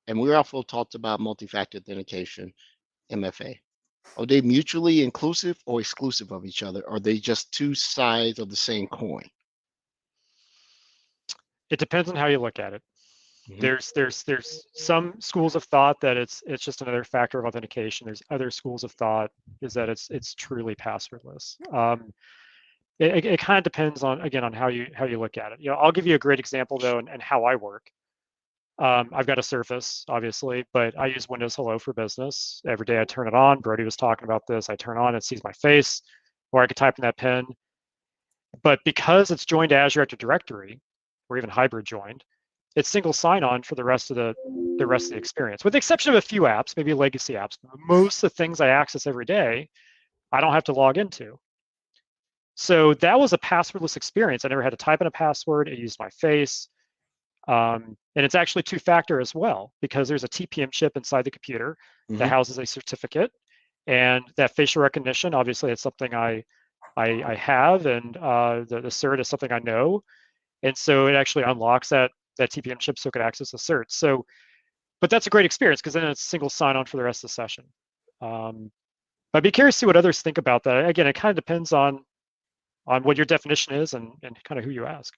and we also talked about multi-factor authentication, MFA. Are they mutually inclusive or exclusive of each other? Or are they just two sides of the same coin? It depends on how you look at it. There's some schools of thought that it's just another factor of authentication. There's other schools of thought is that it's truly passwordless. It kind of depends on, again, on how you look at it. You know, I'll give you a great example though, and how I work. I've got a Surface, obviously, but I use Windows Hello for Business. Every day I turn it on. Brodie was talking about this. I turn on, it sees my face, or I could type in that PIN. But because it's joined to Azure Active Directory, or even hybrid joined, it's single sign-on for the rest of the experience, with the exception of a few apps, maybe legacy apps. Most of the things I access every day, I don't have to log into. So that was a passwordless experience. I never had to type in a password. It used my face. And it's actually two-factor as well, because there's a TPM chip inside the computer that houses a certificate. And that facial recognition, obviously, it's something I have, and the cert is something I know. And so it actually unlocks that TPM chip so it could access the cert. So, but that's a great experience because then it's single sign-on for the rest of the session. But I'd be curious to see what others think about that. Again, it kind of depends on what your definition is and kind of who you ask.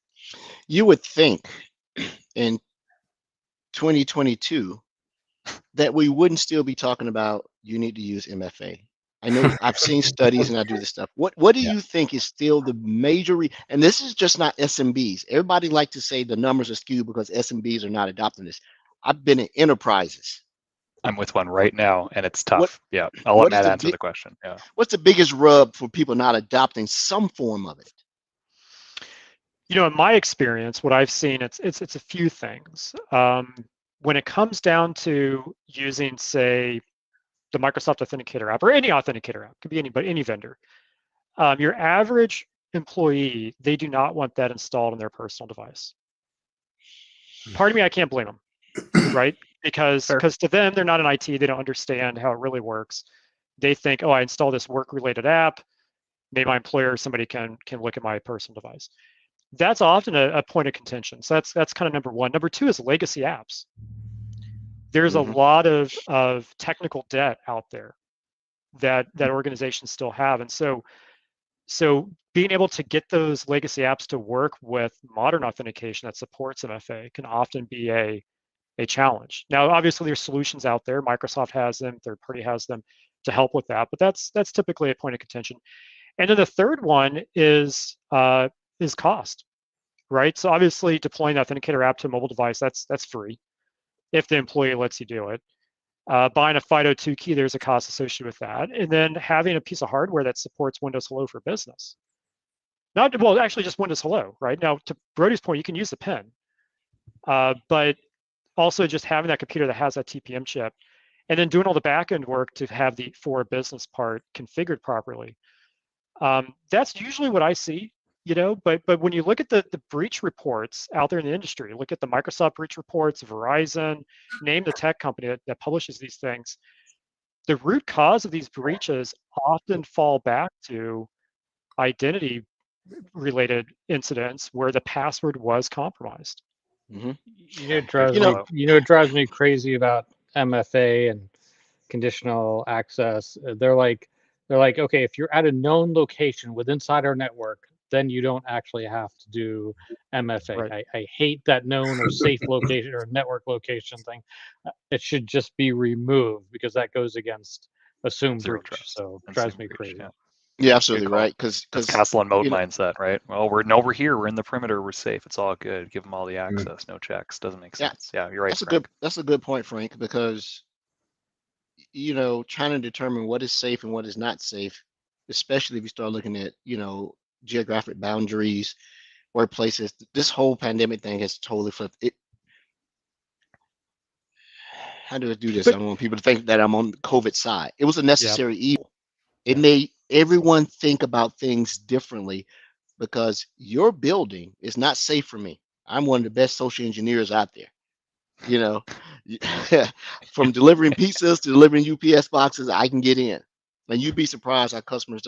You would think in 2022 that we wouldn't still be talking about you need to use MFA. I know I've seen studies and I do this stuff. What do you think is still the major and this is just not SMBs. Everybody like to say the numbers are skewed because SMBs are not adopting this. I've been in enterprises. I'm with one right now, and it's tough. I'll let Matt answer the question. Yeah. What's the biggest rub for people not adopting some form of it? You know, in my experience, what I've seen, it's a few things. When it comes down to using, say, the Microsoft Authenticator app or any authenticator app, could be anybody, any vendor. Your average employee, they do not want that installed on their personal device. Part of me, I can't blame them, right? Because to them, they're not in IT, they don't understand how it really works. They think, oh, I install this work-related app, maybe my employer, somebody can look at my personal device. That's often a point of contention. So that's kind of number one. Number two is legacy apps. There's a lot of technical debt out there that organizations still have. And so being able to get those legacy apps to work with modern authentication that supports MFA can often be a challenge. Now, obviously, there's solutions out there. Microsoft has them, third party has them to help with that, but that's typically a point of contention. And then the third one is cost, right? So obviously, deploying the Authenticator app to a mobile device, that's free if the employee lets you do it. Buying a FIDO2 key, there's a cost associated with that. And then having a piece of hardware that supports Windows Hello for Business. Actually just Windows Hello, right? Now, to Brodie's point, you can use the pen, but also just having that computer that has that TPM chip and then doing all the backend work to have the for business part configured properly. That's usually what I see But when you look at the breach reports out there in the industry, look at the Microsoft breach reports, Verizon, name the tech company that publishes these things, the root cause of these breaches often fall back to identity related incidents where the password was compromised. Mm-hmm. It drives me crazy about MFA and conditional access. They're like, okay, if you're at a known location inside our network, then you don't actually have to do MFA. Right. I hate that known or safe location or network location thing. It should just be removed because that goes against assumed Zero breach. trust. So it drives me crazy. Yeah. Yeah, absolutely Good call. right. Because Castle and mode mindset, right? Well, we're here. We're in the perimeter. We're safe. It's all good. Give them all the access. No checks. Doesn't make sense. Yeah, you're right. That's a good point, Frank. Because trying to determine what is safe and what is not safe, especially if you start looking at geographic boundaries, workplaces. This whole pandemic thing has totally flipped it. How do I do this? I don't want people to think that I'm on the COVID side. It was a necessary evil. It made everyone think about things differently because your building is not safe for me. I'm one of the best social engineers out there. From delivering pizzas to delivering UPS boxes, I can get in. And you'd be surprised our customers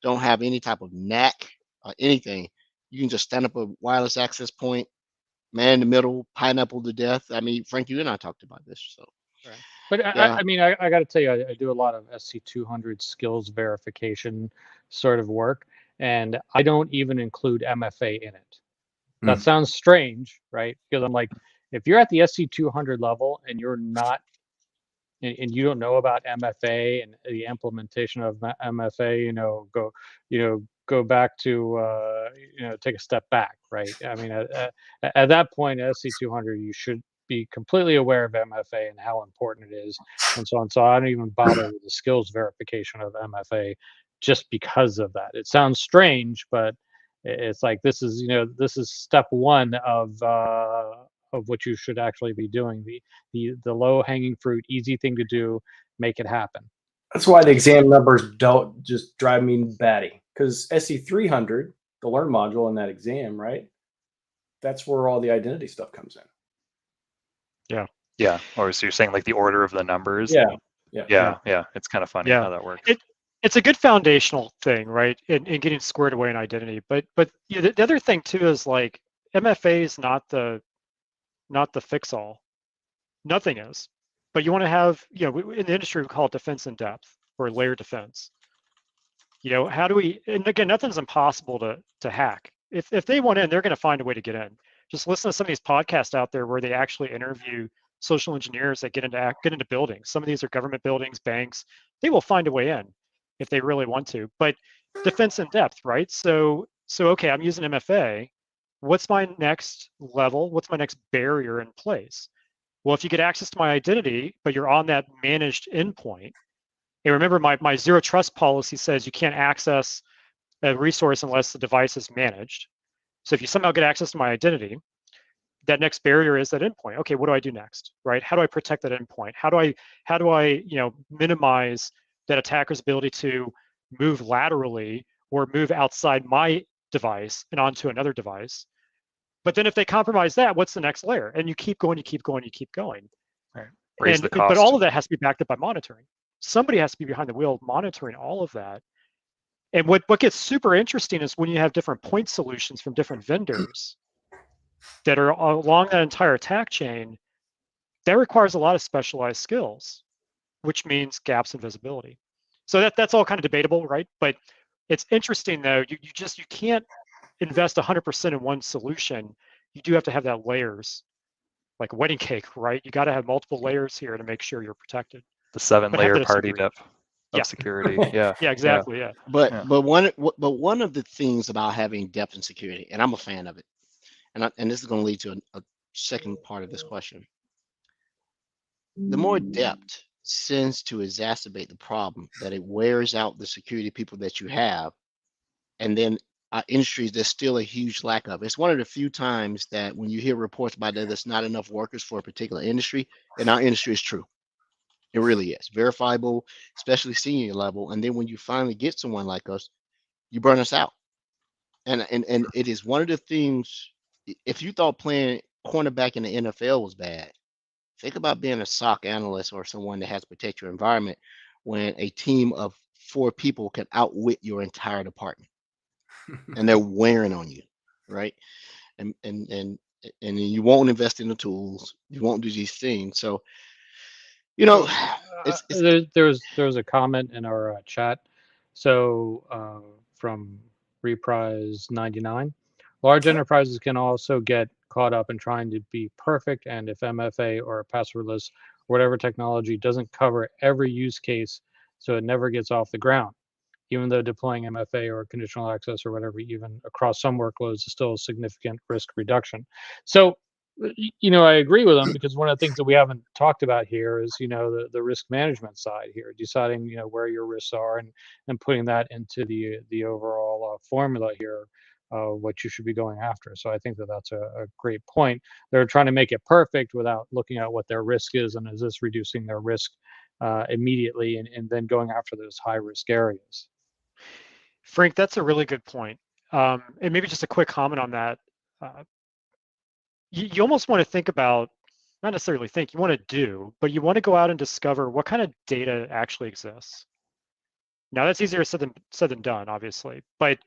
don't have any type of knack or anything. You can just stand up a wireless access point, man in the middle, pineapple to death. I mean, Frank, you and I talked about this. So, right. But I got to tell you, I do a lot of SC200 skills verification sort of work, and I don't even include MFA in it. That sounds strange, right? Because I'm like, if you're at the SC200 level and you're not, and you don't know about MFA and the implementation of MFA, go back to, take a step back, right? I mean, at that point, at SC200, you should be completely aware of MFA and how important it is, and so on. So I don't even bother with the skills verification of MFA just because of that. It sounds strange, but it's like this is step one of what you should actually be doing. The low hanging fruit, easy thing to do, make it happen. That's why the exam numbers don't just drive me batty, because SC300, the learn module in that exam, right? That's where all the identity stuff comes in. Yeah. Or so you're saying like the order of the numbers? Yeah. It's kind of funny how that works. It's a good foundational thing, right? In getting squared away in identity. But the other thing too is like MFA is not the fix all. Nothing is. But you want to have, in the industry we call it defense in depth or layer defense. How do we, and again, nothing's impossible to hack. If they want in, they're going to find a way to get in. Just listen to some of these podcasts out there where they actually interview social engineers that get into buildings. Some of these are government buildings, banks. They will find a way in if they really want to. But defense in depth, right? So okay, I'm using MFA. What's my next level? What's my next barrier in place? Well, if you get access to my identity, but you're on that managed endpoint, and remember my zero trust policy says you can't access a resource unless the device is managed. So if you somehow get access to my identity, that next barrier is that endpoint. Okay, what do I do next, right? How do I protect that endpoint? How do I minimize that attacker's ability to move laterally or move outside my device and onto another device? But then if they compromise that, what's the next layer? And you keep going, you keep going, you keep going. Right. Raise the cost. But all of that has to be backed up by monitoring. Somebody has to be behind the wheel monitoring all of that. And what gets super interesting is when you have different point solutions from different vendors that are along that entire attack chain, that requires a lot of specialized skills, which means gaps in visibility. So that's all kind of debatable, right? But it's interesting though, you can't invest 100% in one solution. You do have to have that layers, like a wedding cake, right? You got to have multiple layers here to make sure you're protected. The 7-layer party depth of security. Yeah. Yeah, exactly. Yeah. But one of the things about having depth and security, and I'm a fan of it, and this is going to lead to a second part of this question. The more depth tends to exacerbate the problem that it wears out the security people that you have, and then industries there's still a huge lack of. It's one of the few times that when you hear reports about that there's not enough workers for a particular industry, and our industry is true. It really is verifiable, especially senior level. And then when you finally get someone like us, you burn us out. And it is one of the things, if you thought playing cornerback in the NFL was bad, think about being a SOC analyst or someone that has to protect your environment when a team of 4 people can outwit your entire department and they're wearing on you, right? And you won't invest in the tools, you won't do these things. So, you know, there's a comment in our chat. So from Reprise 99, large enterprises can also get caught up in trying to be perfect, and if MFA or passwordless, whatever technology doesn't cover every use case, so it never gets off the ground. Even though deploying MFA or conditional access or whatever, even across some workloads, is still a significant risk reduction. So, I agree with them, because one of the things that we haven't talked about here is, the risk management side here, deciding, where your risks are and putting that into the overall formula here, what you should be going after. So I think that that's a great point. They're trying to make it perfect without looking at what their risk is, and is this reducing their risk immediately, and then going after those high risk areas. Frank, that's a really good point. And maybe just a quick comment on that. You almost want to think about, not necessarily think, you want to do, but you want to go out and discover what kind of data actually exists. Now, that's easier said than done, obviously, but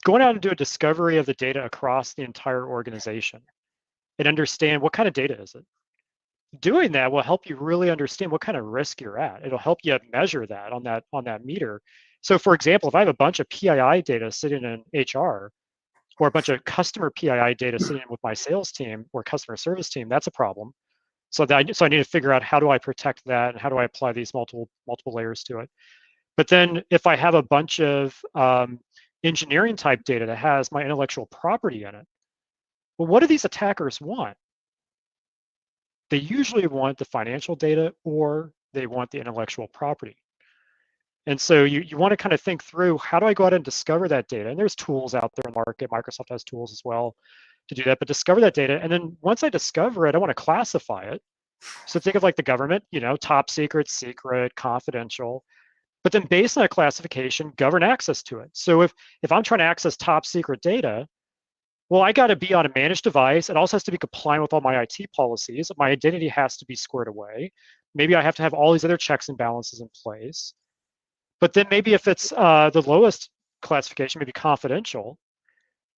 going out and do a discovery of the data across the entire organization and understand what kind of data is it. Doing that will help you really understand what kind of risk you're at. It'll help you measure that on that meter. So for example, if I have a bunch of PII data sitting in HR, or a bunch of customer PII data sitting with my sales team or customer service team, that's a problem. So I need to figure out, how do I protect that, and how do I apply these multiple layers to it. But then if I have a bunch of engineering type data that has my intellectual property in it, well, what do these attackers want? They usually want the financial data, or they want the intellectual property. And so you want to kind of think through, how do I go out and discover that data? And there's tools out there in the market. Microsoft has tools as well to do that, but discover that data. And then once I discover it, I want to classify it. So think of like the government, top secret, secret, confidential. But then based on that classification, govern access to it. So if I'm trying to access top secret data, well, I got to be on a managed device. It also has to be compliant with all my IT policies. My identity has to be squared away. Maybe I have to have all these other checks and balances in place. But then maybe if it's the lowest classification, maybe confidential,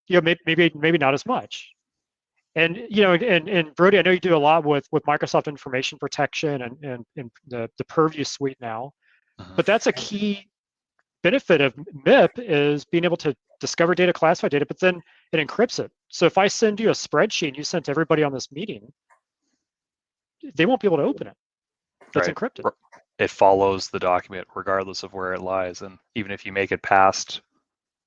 maybe not as much. And and Brodie, I know you do a lot with Microsoft Information Protection and the Purview suite now. But that's a key benefit of MIP, is being able to discover data, classify data, but then it encrypts it. So if I send you a spreadsheet you sent to everybody on this meeting, they won't be able to open it. That's Right. encrypted. It follows the document regardless of where it lies. And even if you make it past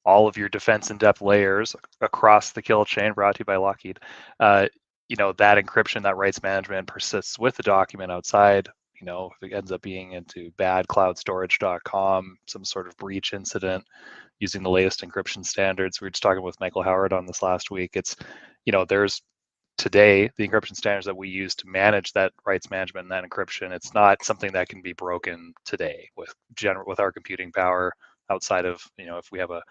all of your defense in depth layers across the kill chain, brought to you by Lockheed, that encryption, that rights management persists with the document outside. If it ends up being into bad cloudstorage.com, some sort of breach incident using the latest encryption standards. We were just talking with Michael Howard on this last week. It's, there's today the encryption standards that we use to manage that rights management and that encryption. It's not something that can be broken today with our computing power outside of, if we have a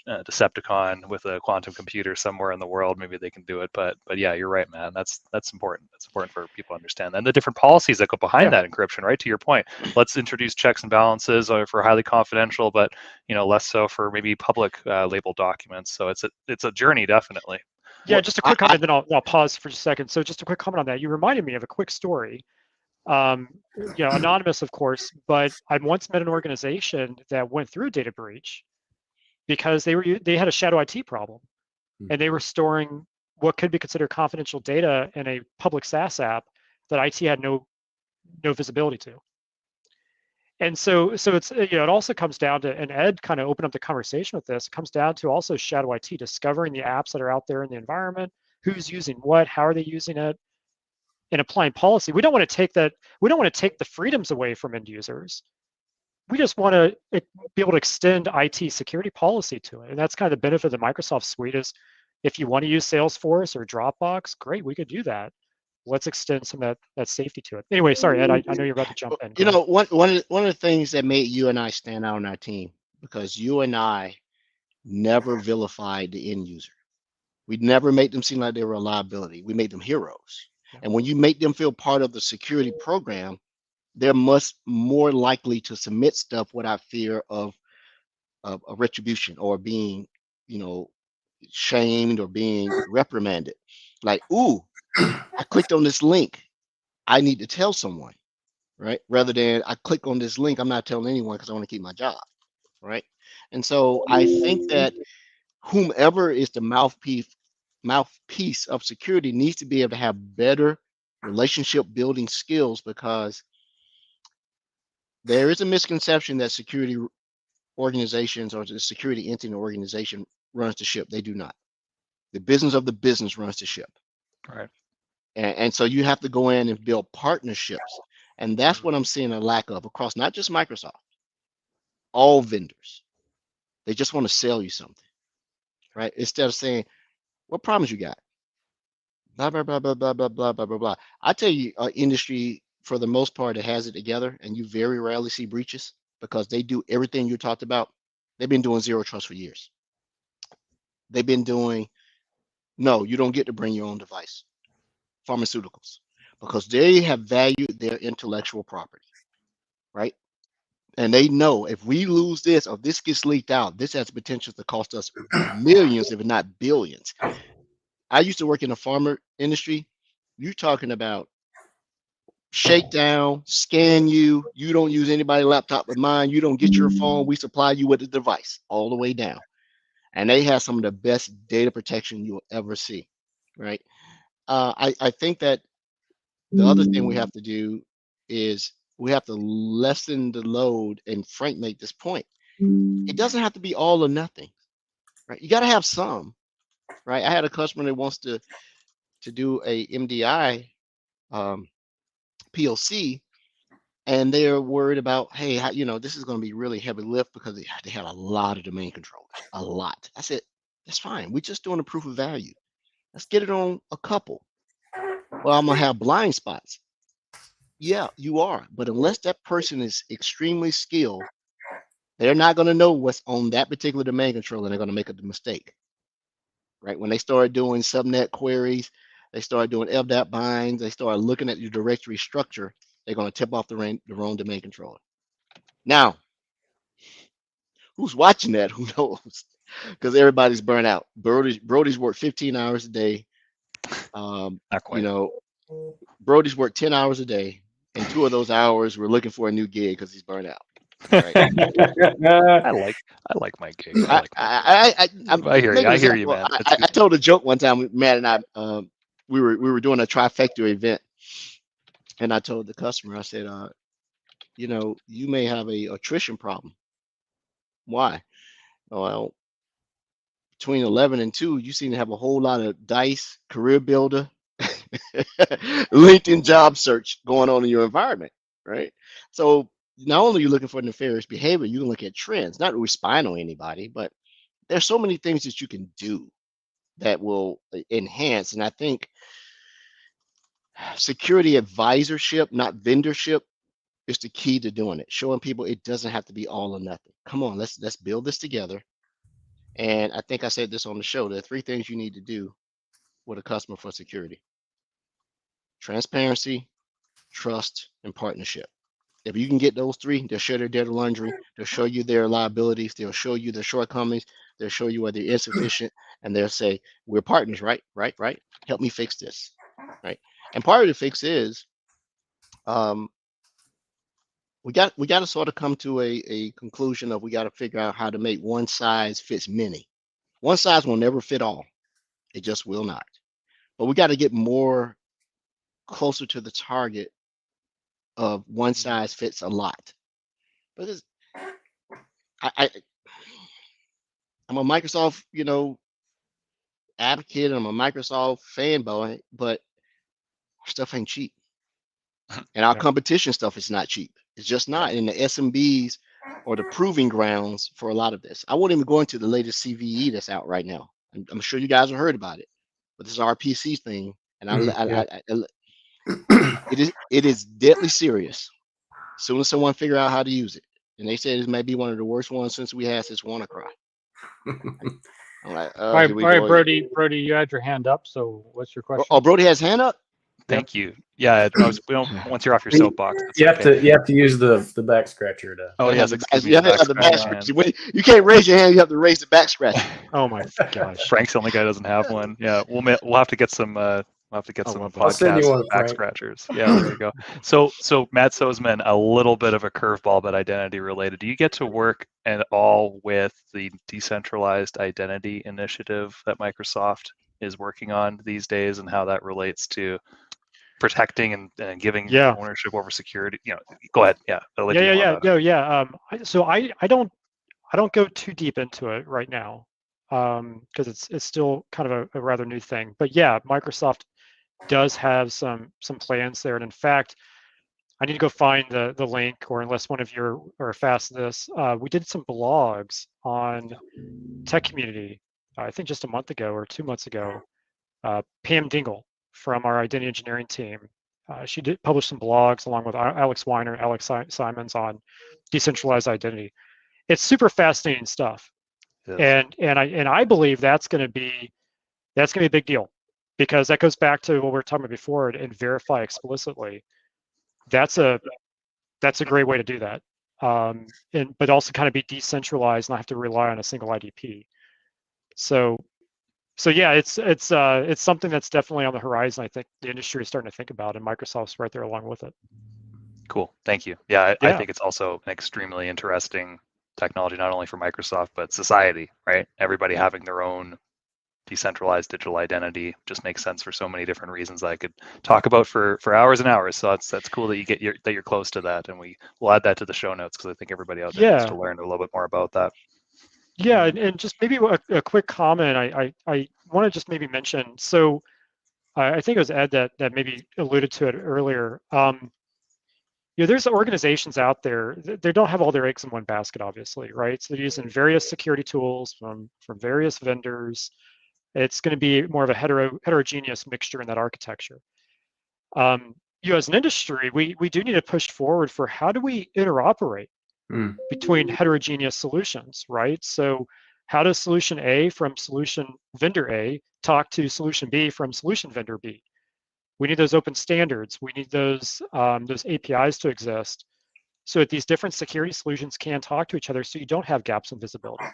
Decepticon with a quantum computer somewhere in the world, maybe they can do it. But yeah, you're right, man. That's important. That's important for people to understand. And the different policies that go behind that encryption, right? To your point, let's introduce checks and balances for highly confidential, but less so for maybe public labeled documents. So it's a journey, definitely. Yeah, just a quick comment, then I'll pause for just a second. So just a quick comment on that. You reminded me of a quick story. Anonymous, of course, but I once met an organization that went through a data breach because they had a shadow IT problem, and they were storing what could be considered confidential data in a public SaaS app that IT had no visibility to. And so it's it also comes down to, and Ed kind of opened up the conversation with this. It comes down to also shadow IT, discovering the apps that are out there in the environment, who's using what, how are they using it, and applying policy. We don't want to take that. We don't want to take the freedoms away from end users. We just want to be able to extend IT security policy to it. And that's kind of the benefit of the Microsoft suite is, if you want to use Salesforce or Dropbox, great, we could do that. Let's extend some of that safety to it. Anyway, sorry, Ed, I know you're about to jump in. One of the things that made you and I stand out on our team, because you and I never vilified the end user. We never made them seem like they were a liability. We made them heroes. And when you make them feel part of the security program, they're much more likely to submit stuff without fear of a retribution or being, shamed or being reprimanded. Like, ooh, I clicked on this link. I need to tell someone, right? Rather than I click on this link, I'm not telling anyone because I want to keep my job, right? And so I think that whomever is the mouthpiece of security needs to be able to have better relationship building skills, because there is a misconception that security organizations or the security entity organization runs the ship. They do not. The business of the business runs the ship. Right. And so you have to go in and build partnerships. And that's what I'm seeing a lack of across not just Microsoft, all vendors. They just want to sell you something, right? Instead of saying, what problems you got? Blah, blah, blah, blah, blah, blah, blah, blah, blah, blah. I tell you, industry, for the most part, it has it together, and you very rarely see breaches because they do everything you talked about. They've been doing zero trust for years. They've been doing, no, you don't get to bring your own device. Pharmaceuticals, because they have valued their intellectual property, right? And they know if we lose this or this gets leaked out, this has potential to cost us millions, if not billions. I used to work in the pharma industry. You're talking about shakedown, scan you. You don't use anybody's laptop but mine. You don't get your phone. We supply you with the device all the way down. And they have some of the best data protection you'll ever see, right? I think that the other thing we have to do is we have to lessen the load, and Frank made this point. It doesn't have to be all or nothing, right? You got to have some, right? I had a customer that wants to do a MDI POC, and they're worried about, hey, this is going to be really heavy lift because they had a lot of domain controllers, a lot. I said, that's fine. We're just doing a proof of value. Let's get it on a couple. Well, I'm going to have blind spots. Yeah, you are. But unless that person is extremely skilled, they're not going to know what's on that particular domain controller, and they're going to make a mistake, right? When they start doing subnet queries, they start doing LDAP binds, they start looking at your directory structure, they're going to tip off the wrong domain controller. Now, who's watching that? Who knows? Because everybody's burnt out. Brodie's worked 15 hours a day. Not quite. Brodie's worked 10 hours a day, and 2 of those hours we're looking for a new gig because he's burnt out. Right? I like my gig. I hear you, man. I told a joke one time. Matt and I, we were doing a trifecta event, and I told the customer, I said, you may have a attrition problem. Why? Well, between 11 and 2, you seem to have a whole lot of DICE, Career Builder, LinkedIn job search going on in your environment, right? So not only are you looking for nefarious behavior, you can look at trends, not really spying on anybody, but there's so many things that you can do that will enhance. And I think security advisorship, not vendorship, is the key to doing it. Showing people it doesn't have to be all or nothing. Come on, let's build this together. And I think I said this on the show. There are 3 things you need to do with a customer for security: transparency, trust, and partnership. If you can get those 3, they'll show their dirty laundry. They'll show you their liabilities. They'll show you their shortcomings. They'll show you where they're insufficient, and they'll say, "We're partners, right? Help me fix this." Right? And part of the fix is, we got to sort of come to a conclusion of we got to figure out how to make one size fits many. One size will never fit all. It just will not. But we got to get more closer to the target of one size fits a lot. Because I'm a Microsoft, advocate, and I'm a Microsoft fanboy, but stuff ain't cheap. And our competition stuff is not cheap. It's just not. In the SMBs or the proving grounds for a lot of this. I won't even go into the latest CVE that's out right now. I'm sure you guys have heard about it, but this is our PC thing, and it is deadly serious. As soon as someone figure out how to use it, and they say this may be one of the worst ones since we had this WannaCry. I'm like, All right, do we all right, go? Brody, you had your hand up. So what's your question? Oh, Brodie has hand up. Thank you. Yeah, we don't, once you're off your soapbox, it's You have okay. to use the back scratcher to. Oh, yes, excuse me. You have the back scratch. You can't raise your hand. You have to raise the back scratch. Oh my gosh. Frank's the only guy who doesn't have one. Yeah, we'll have to get some some I'll send you one, podcast back Frank. scratchers. Yeah, there you go. So Matt Soseman, a little bit of a curveball, but identity related. Do you get to work at all with the decentralized identity initiative that Microsoft is working on these days, and how that relates to protecting and giving ownership over security? Go ahead. Yeah. So I don't go too deep into it right now, because it's still kind of a rather new thing. But yeah, Microsoft does have some plans there, and in fact, I need to go find the link, or unless one of you are fast at this, we did some blogs on Tech Community, I think just a month ago or 2 months ago. Pam Dingle from our identity engineering team, she did publish some blogs along with Alex Weiner and Alex Simons on decentralized identity. It's super fascinating stuff. Yes. And I believe that's going to be a big deal, because that goes back to what we were talking about before, and verify explicitly. That's a great way to do that, but also kind of be decentralized and not have to rely on a single IDP. So yeah, it's something that's definitely on the horizon. I think the industry is starting to think about, and Microsoft's right there along with it. Cool. Thank you. Yeah, I think it's also an extremely interesting technology, not only for Microsoft, but society, right? Everybody having their own decentralized digital identity just makes sense for so many different reasons I could talk about for hours and hours. So that's cool that you're close to that, and we'll add that to the show notes, because I think everybody out there needs to learn a little bit more about that. Yeah, and just maybe a quick comment I want to just maybe mention. So I think it was Ed that maybe alluded to it earlier. There's organizations out there, they don't have all their eggs in one basket, obviously, right? So they're using various security tools from various vendors. It's going to be more of a heterogeneous mixture in that architecture. As an industry, we do need to push forward for how do we interoperate between heterogeneous solutions, right? So how does solution A from solution vendor A talk to solution B from solution vendor B? We need those open standards. We need those APIs to exist, so that these different security solutions can talk to each other, so you don't have gaps in visibility,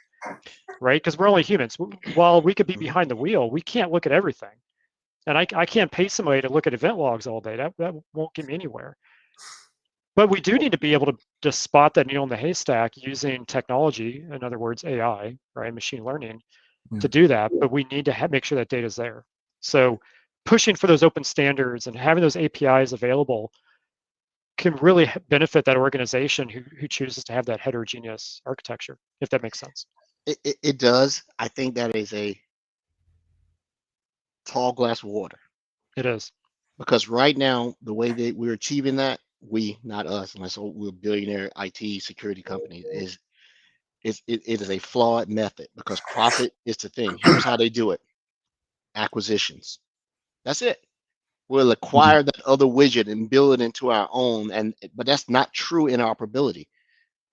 right? Because we're only humans. While we could be behind the wheel, we can't look at everything. And I can't pay somebody to look at event logs all day. That won't get me anywhere. But we do need to be able to spot that needle in the haystack using technology, in other words, AI, right, machine learning, to do that. But we need to make sure that data is there. So pushing for those open standards and having those APIs available can really benefit that organization who chooses to have that heterogeneous architecture, if that makes sense. It does. I think that is a tall glass of water. It is. Because right now, the way that we're achieving that, we, not us, unless we're a billionaire IT security company, it is a flawed method, because profit is the thing. Here's how they do it. Acquisitions. That's it. We'll acquire that other widget and build it into our own, but that's not true interoperability.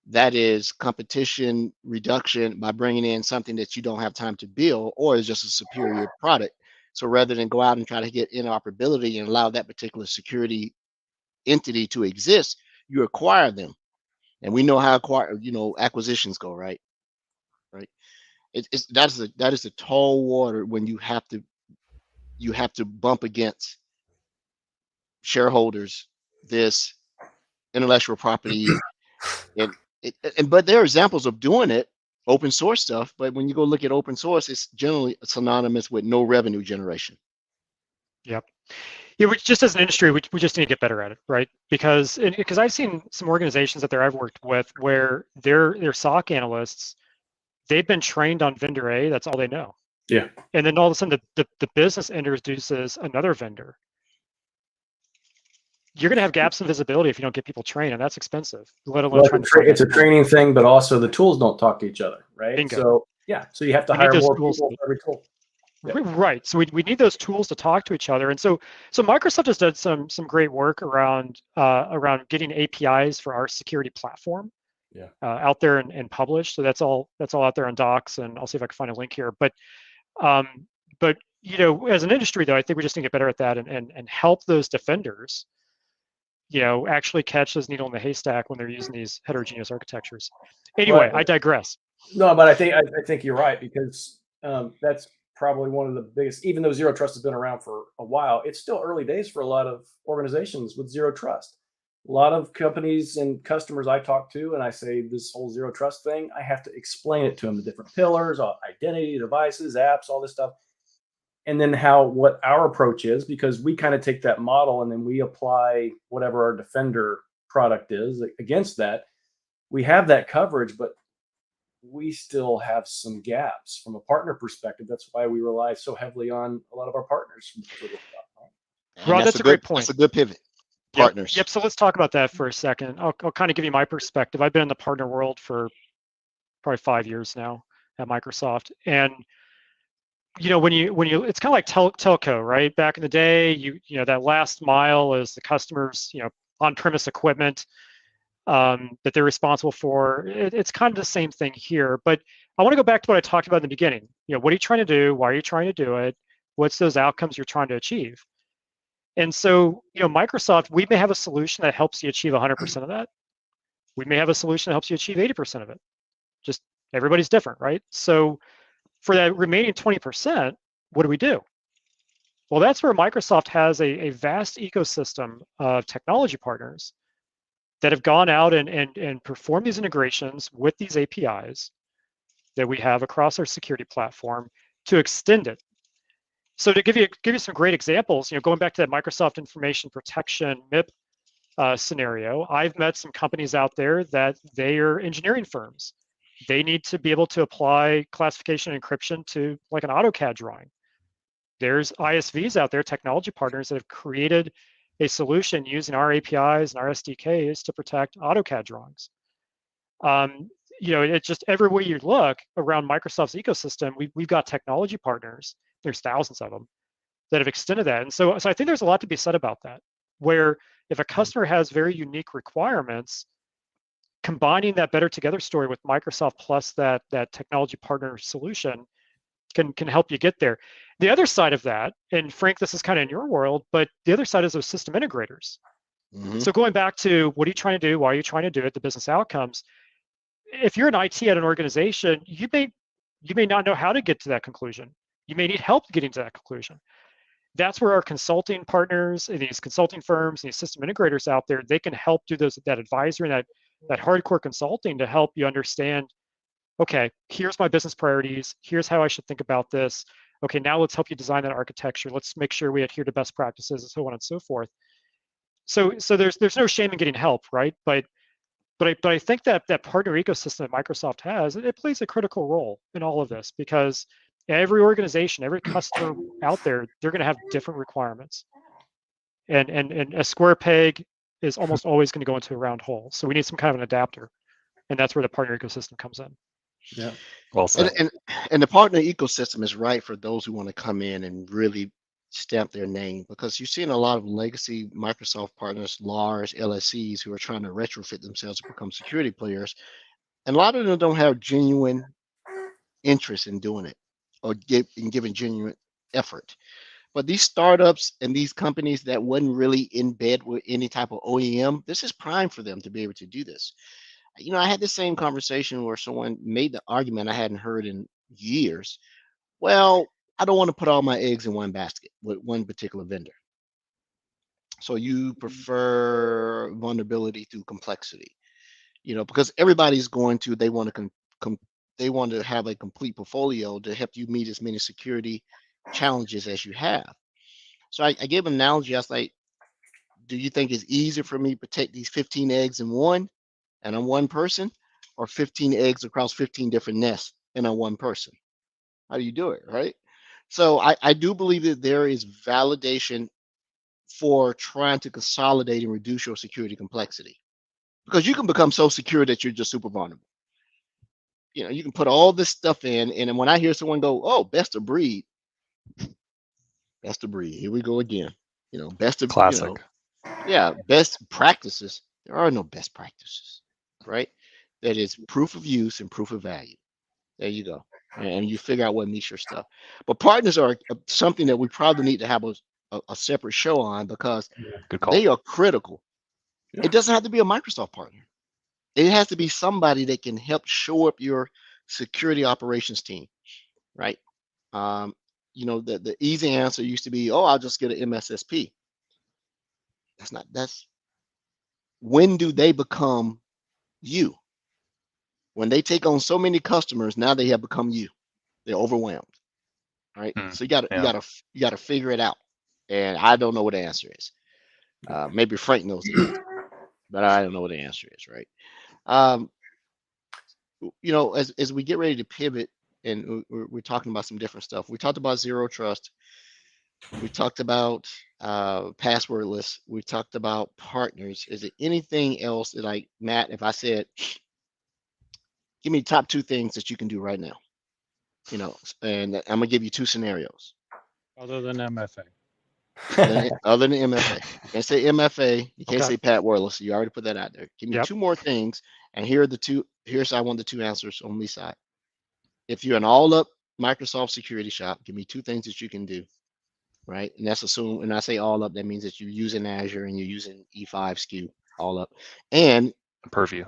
That is competition reduction by bringing in something that you don't have time to build, or is just a superior product. So rather than go out and try to get interoperability and allow that particular security entity to exist, you acquire them. And we know how acquisitions go, right? That is a tall water when you have to bump against shareholders, this intellectual property, but there are examples of doing it, open source stuff. But when you go look at open source, it's generally synonymous with no revenue generation. Yep. Yeah, just as an industry, we just need to get better at it, right? Because I've seen some organizations out there I've worked with where their SOC analysts, they've been trained on vendor A, that's all they know. Yeah. And then all of a sudden the business introduces another vendor. You're going to have gaps in visibility if you don't get people trained, and that's expensive. Let alone it's a training thing, but also the tools don't talk to each other, right? Bingo. So you have to hire more people for every tool. Yep. Right. So we need those tools to talk to each other. And so Microsoft has done some great work around getting APIs for our security platform out there and published. So that's all out there on Docs, and I'll see if I can find a link here. But you know, as an industry though, I think we just need to get better at that and help those defenders, you know, actually catch those needle in the haystack when they're using these heterogeneous architectures. Anyway, I digress. No, but I think you're right, because that's probably one of the biggest. Even though Zero Trust has been around for a while, it's still early days for a lot of organizations with Zero Trust. A lot of companies and customers I talk to, and I say this whole Zero Trust thing, I have to explain it to them, the different pillars, identity, devices, apps, all this stuff. And then what our approach is, because we kind of take that model and then we apply whatever our Defender product is against that. We have that coverage, but we still have some gaps from a partner perspective. That's why we rely so heavily on a lot of our partners for this stuff. Rod, that's a great point. That's a good pivot. Partners. Yep. So let's talk about that for a second. I'll kind of give you my perspective. I've been in the partner world for probably 5 years now at Microsoft, and you know, when you it's kind of like telco, right? Back in the day, you know, that last mile is the customer's, you know, on-premise equipment that they're responsible for. It's kind of the same thing here, but I want to go back to what I talked about in the beginning. You know, what are you trying to do? Why are you trying to do it? What's those outcomes you're trying to achieve? And so, you know, Microsoft, we may have a solution that helps you achieve 100% of that. We may have a solution that helps you achieve 80% of it. Just everybody's different, right? So for that remaining 20%, what do? Well, that's where Microsoft has a vast ecosystem of technology partners that have gone out and performed these integrations with these APIs that we have across our security platform to extend it. So to give you some great examples, you know, going back to that Microsoft Information Protection MIP scenario, I've met some companies out there that they are engineering firms. They need to be able to apply classification and encryption to like an AutoCAD drawing. There's ISVs out there, technology partners, that have created a solution using our APIs and our SDKs to protect AutoCAD drawings. You know, it's just everywhere you look around Microsoft's ecosystem, we've got technology partners. There's thousands of them that have extended that. And so I think there's a lot to be said about that, where if a customer has very unique requirements, combining that better together story with Microsoft plus that technology partner solution can help you get there. The other side of that, and Frank, this is kind of in your world, but the other side is those system integrators. Mm-hmm. So going back to what are you trying to do? Why are you trying to do it? The business outcomes. If you're an IT at an organization, you may not know how to get to that conclusion. You may need help getting to that conclusion. That's where our consulting partners, these consulting firms, these system integrators out there, they can help do that advisory and that hardcore consulting to help you understand, okay, here's my business priorities. Here's how I should think about this. Okay, now let's help you design that architecture. Let's make sure we adhere to best practices and so on and so forth. So there's no shame in getting help, right? But I think that partner ecosystem that Microsoft has, it plays a critical role in all of this, because every organization, every customer out there, they're going to have different requirements, and a square peg is almost always going to go into a round hole. So we need some kind of an adapter, and that's where the partner ecosystem comes in. Yeah, well said. And the partner ecosystem is right for those who want to come in and really stamp their name, because you're seeing a lot of legacy Microsoft partners, large LSCs, who are trying to retrofit themselves to become security players, and a lot of them don't have genuine interest in doing it or giving genuine effort. But these startups and these companies that wasn't really in bed with any type of OEM, this is prime for them to be able to do this. You know, I had the same conversation where someone made the argument I hadn't heard in years. Well, I don't want to put all my eggs in one basket with one particular vendor. So you prefer vulnerability through complexity, you know, because everybody's they want to have a complete portfolio to help you meet as many security challenges as you have. So I gave an analogy. I was like, do you think it's easier for me to protect these 15 eggs in one, and I'm one person, or 15 eggs across 15 different nests and I'm one person? How do you do it, right? So I do believe that there is validation for trying to consolidate and reduce your security complexity, because you can become so secure that you're just super vulnerable. You know, you can put all this stuff in, and when I hear someone go, "Oh, best of breed," here we go again. You know, best of classic. You know, yeah, best practices. There are no best practices, right? that is proof of use and proof of value. There you go. And you figure out what meets your stuff. But partners are something that we probably need to have a separate show on, because Good call. they are critical. Yeah. It doesn't have to be a Microsoft partner. It has to be somebody that can help show up your security operations team, right? You know, the easy answer used to be, oh, I'll just get an MSSP. That's when do they become you? When they take on so many customers, now they have become you. They're overwhelmed, right? So you gotta figure it out. And I don't know what the answer is. Maybe Frank knows the answer, but I don't know what the answer is, right? You know, as we get ready to pivot, and we're talking about some different stuff. We talked about zero trust. We talked about passwordless. We talked about partners. Is there anything else that, like, Matt, if I said, give me top 2 things that you can do right now, you know, and I'm gonna give you 2 scenarios. Other than MFA. Other than MFA. You can't say MFA. You can't Okay. say Passwordless. You already put that out there. Give me Yep. 2 more things, and here are the 2. Here's I want the 2 answers on my side. If you're an all-up Microsoft security shop, give me 2 things that you can do, right? And that's assume. And I say all up, that means that you're using Azure and you're using E5 SKU all up, and Purview.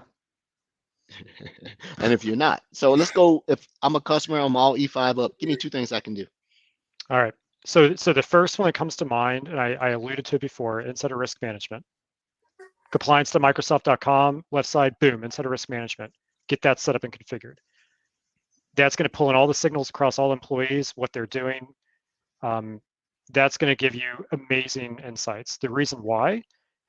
and if you're not. So let's go. If I'm a customer, I'm all E5 up. Give me 2 things I can do. All right. So the first one that comes to mind, and I alluded to it before, insider risk management. Compliance to Microsoft.com, left side, boom, insider risk management. Get that set up and configured. That's going to pull in all the signals across all employees, what they're doing. That's going to give you amazing insights. The reason why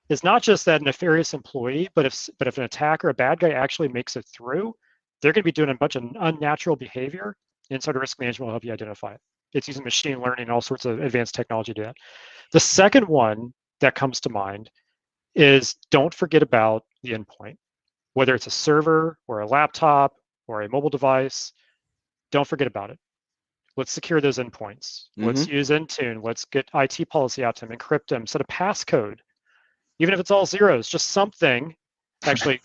is not just that nefarious employee, but if an attacker, a bad guy actually makes it through, they're going to be doing a bunch of unnatural behavior. Insider risk management will help you identify it. It's using machine learning and all sorts of advanced technology to do that. The second one that comes to mind is don't forget about the endpoint, whether it's a server or a laptop or a mobile device. Don't forget about it. Let's secure those endpoints. Let's use Intune. Let's get IT policy out to them, encrypt them, set a passcode. Even if it's all zeros, just something. Actually,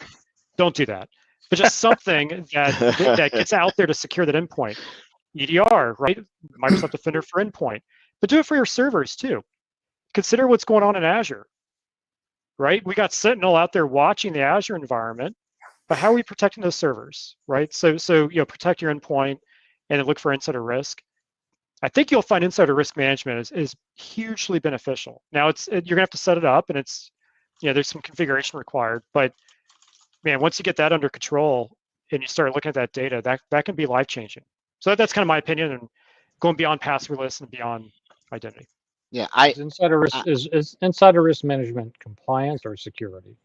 don't do that. But just something that gets out there to secure that endpoint. EDR, right? Microsoft Defender for endpoint. But do it for your servers too. Consider what's going on in Azure, right? We got Sentinel out there watching the Azure environment, but how are we protecting those servers, right? So you know, protect your endpoint and then look for insider risk. I think you'll find insider risk management is hugely beneficial. Now you're gonna have to set it up, and it's, you know, there's some configuration required, but man, once you get that under control and you start looking at that data, that can be life-changing. So that's kind of my opinion, and going beyond passwordless and beyond identity. Yeah, Is insider insider risk management compliance or security?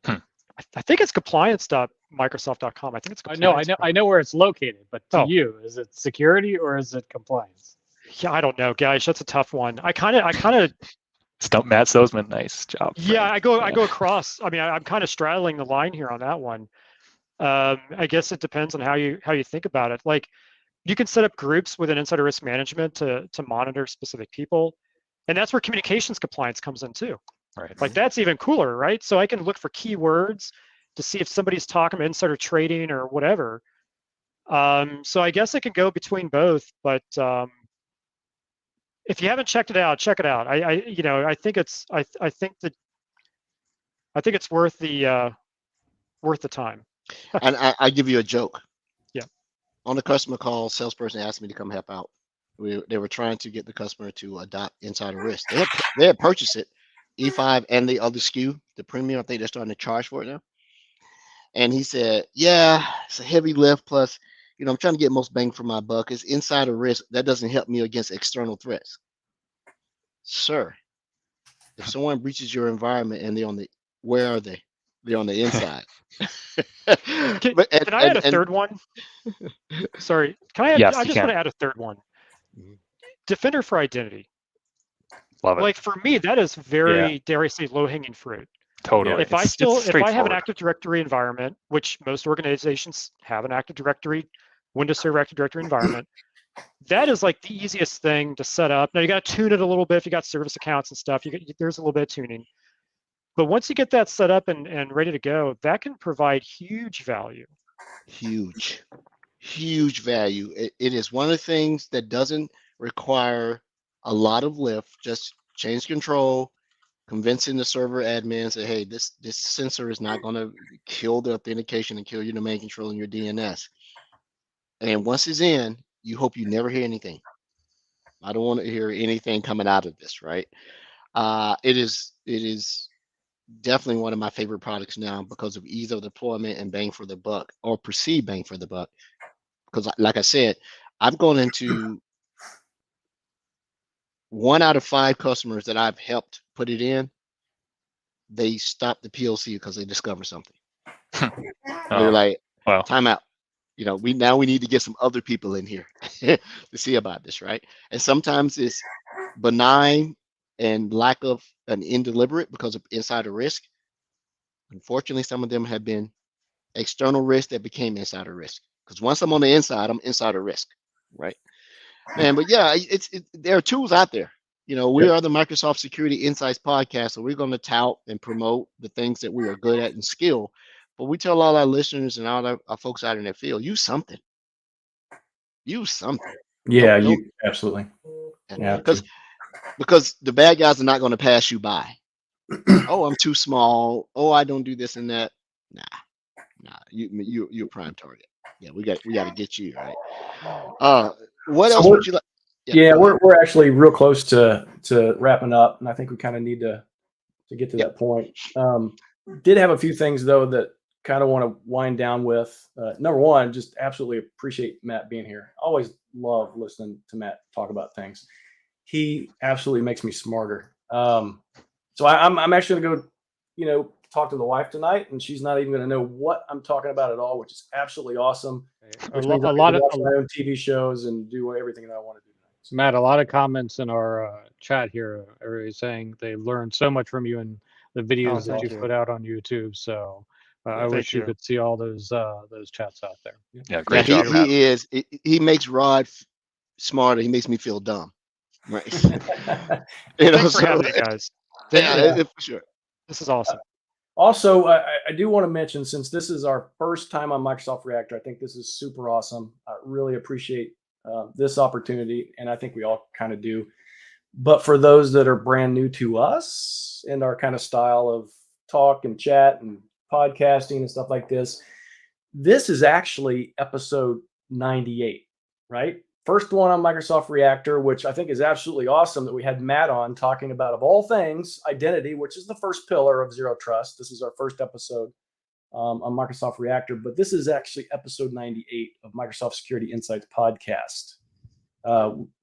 I think it's compliance.microsoft.com. I think it's compliance. I know where it's located, but to you, is it security or is it compliance? Yeah, I don't know, guys. That's a tough one. I kind of Stump Matt Soseman. Nice job. Yeah, I go across. I mean, I'm kind of straddling the line here on that one. I guess it depends on how you think about it. Like, you can set up groups within insider risk management to monitor specific people, and that's where communications compliance comes in too. Right. Like, that's even cooler, right? So I can look for keywords to see if somebody's talking about insider trading or whatever. So I guess it can go between both, but if you haven't checked it out, check it out. I think it's worth the time. And I give you a joke. Yeah. On the customer call, salesperson asked me to come help out. They were trying to get the customer to adopt insider risk. They had purchased it, E5 and the other SKU, the premium. I think they're starting to charge for it now. And he said, "Yeah, it's a heavy lift. Plus, you know, I'm trying to get most bang for my buck. It's insider risk. That doesn't help me against external threats." Sir, if someone breaches your environment and where are they? They're on the inside. Can I add a third one? Sorry, can I add? Yes, I just want to add a third one. Defender for identity. Love it. Like, for me, that is very, dare I say, low-hanging fruit. Totally. If I have an Active Directory environment, which most organizations have an Active Directory, Windows Server Active Directory environment, that is like the easiest thing to set up. Now, you got to tune it a little bit. If you got service accounts and stuff, there's a little bit of tuning. But once you get that set up and ready to go, that can provide huge value. Huge value. It is one of the things that doesn't require a lot of lift. Just change control, convincing the server admins that, hey, this sensor is not going to kill the authentication and kill your domain control and your DNS. And once it's in, you hope you never hear anything. I don't want to hear anything coming out of this, right? It is definitely one of my favorite products now because of ease of deployment and bang for the buck, or perceived bang for the buck. Because like I said, I've gone into 1 out of 5 customers that I've helped put it in, they stopped the PLC because they discovered something. They're like, wow. time out. We need to get some other people in here to see about this, right? And sometimes it's benign and lack of an indeliberate because of insider risk. Unfortunately, some of them have been external risk that became insider risk. Because once I'm on the inside, I'm insider risk, right? Man, but yeah, there are tools out there. We are the Microsoft Security Insights podcast, so we're going to tout and promote the things that we are good at and skill. But we tell all our listeners and all our folks out in that field, use something. Use something. Yeah, you absolutely. Yeah, because the bad guys are not going to pass you by. Oh, I'm too small. Oh, I don't do this and that. Nah. You're a prime target. Yeah, we got to get you right. What else would you like? Yeah, we're actually real close to wrapping up, and I think we kind of need to get to that point. Did have a few things though that kind of want to wind down with. Number one, just absolutely appreciate Matt being here. Always love listening to Matt talk about things. He absolutely makes me smarter. So I'm actually gonna go, talk to the wife tonight, and she's not even gonna know what I'm talking about at all, which is absolutely awesome. A lot of my own TV shows and do everything that I want to do. So Matt, a lot of comments in our chat here. Everybody's saying they learned so much from you and the videos that you put out on YouTube. So I wish you could see all those chats out there. Yeah, great job, Matt. He makes Rod smarter. He makes me feel dumb. Right. Thanks for having me, guys. Yeah, for sure. This is awesome. Also, I do want to mention, since this is our first time on Microsoft Reactor, I think this is super awesome. I really appreciate this opportunity, and I think we all kind of do. But for those that are brand new to us and our kind of style of talk and chat and podcasting and stuff like this is actually episode 98, right? First one on Microsoft Reactor, which I think is absolutely awesome that we had Matt on talking about, of all things, identity, which is the first pillar of Zero Trust. This is our first episode on Microsoft Reactor, but this is actually episode 98 of Microsoft Security Insights podcast.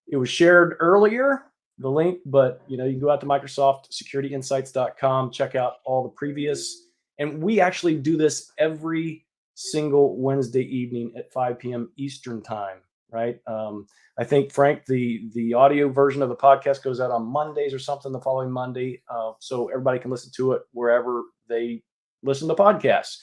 It was shared earlier, the link, but you can go out to MicrosoftSecurityInsights.com, check out all the previous, and we actually do this every single Wednesday evening at 5 p.m. Eastern time. Right. I think, Frank, the audio version of the podcast goes out on Mondays or something the following Monday. So everybody can listen to it wherever they listen to podcasts.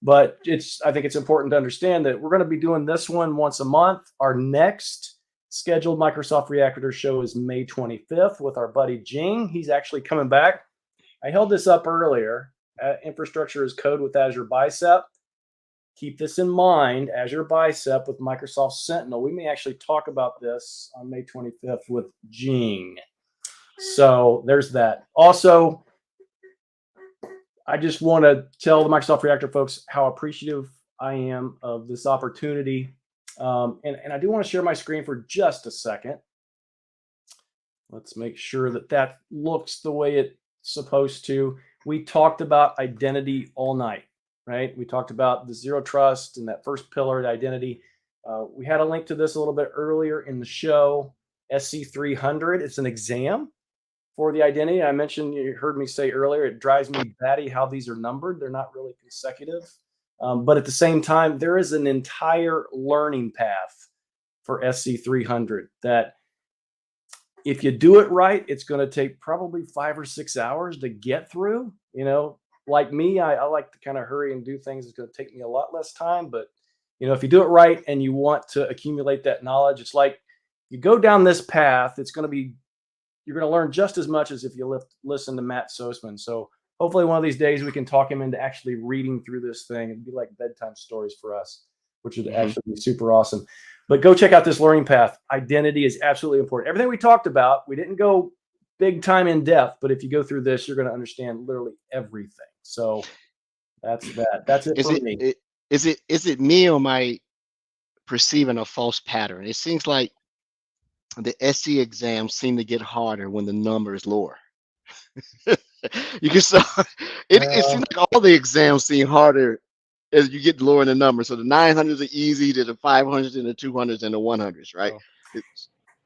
But I think it's important to understand that we're going to be doing this one once a month. Our next scheduled Microsoft Reactor show is May 25th with our buddy Jing. He's actually coming back. I held this up earlier. Infrastructure as Code with Azure Bicep. Keep this in mind, Azure Bicep with Microsoft Sentinel. We may actually talk about this on May 25th with Jing. So there's that. Also, I just want to tell the Microsoft Reactor folks how appreciative I am of this opportunity. And I do want to share my screen for just a second. Let's make sure that looks the way it's supposed to. We talked about identity all night. Right? We talked about the Zero Trust and that first pillar, the identity. We had a link to this a little bit earlier in the show. SC300, it's an exam for the identity. I mentioned, you heard me say earlier, it drives me batty how these are numbered. They're not really consecutive. But at the same time, there is an entire learning path for SC300 that if you do it right, it's going to take probably 5 or 6 hours to get through. Like me, I like to kind of hurry and do things. It's going to take me a lot less time. But, if you do it right and you want to accumulate that knowledge, it's like you go down this path, you're going to learn just as much as if you listen to Matt Soseman. So hopefully one of these days we can talk him into actually reading through this thing. It'd be like bedtime stories for us, which would actually be super awesome. But go check out this learning path. Identity is absolutely important. Everything we talked about, we didn't go big time in depth, but if you go through this, you're going to understand literally everything. So that's that. That's it for me. Is it me or am I perceiving a false pattern? It seems like the SC exams seem to get harder when the number is lower. You can start, it seems like all the exams seem harder as you get lower in the number. So the 900s are easy, to the 500s and the 200s and the 100s, right?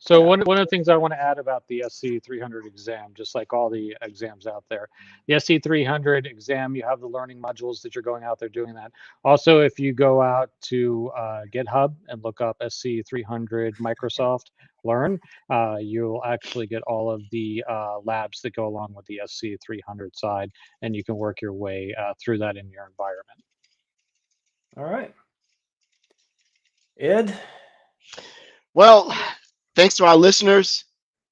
So one of the things I want to add about the SC 300 exam, just like all the exams out there, the SC 300 exam, you have the learning modules that you're going out there doing that. Also, if you go out to GitHub and look up SC 300 Microsoft Learn, you'll actually get all of the labs that go along with the SC 300 side, and you can work your way through that in your environment. All right. Ed? Well, thanks to our listeners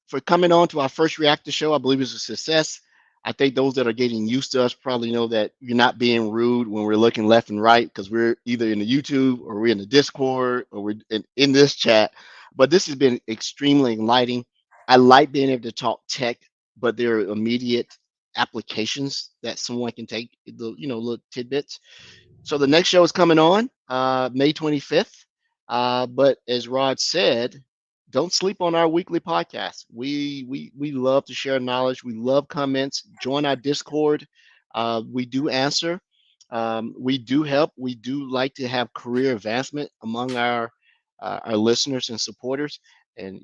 for coming on to our first Reactor show. I believe it's a success. I think those that are getting used to us probably know that you're not being rude when we're looking left and right, because we're either in the YouTube or we're in the Discord or we're in this chat. But this has been extremely enlightening. I like being able to talk tech, but there are immediate applications that someone can take, little tidbits. So the next show is coming on May 25th. But as Rod said, don't sleep on our weekly podcast. We love to share knowledge. We love comments. Join our Discord. We do answer. We do help. We do like to have career advancement among our listeners and supporters. And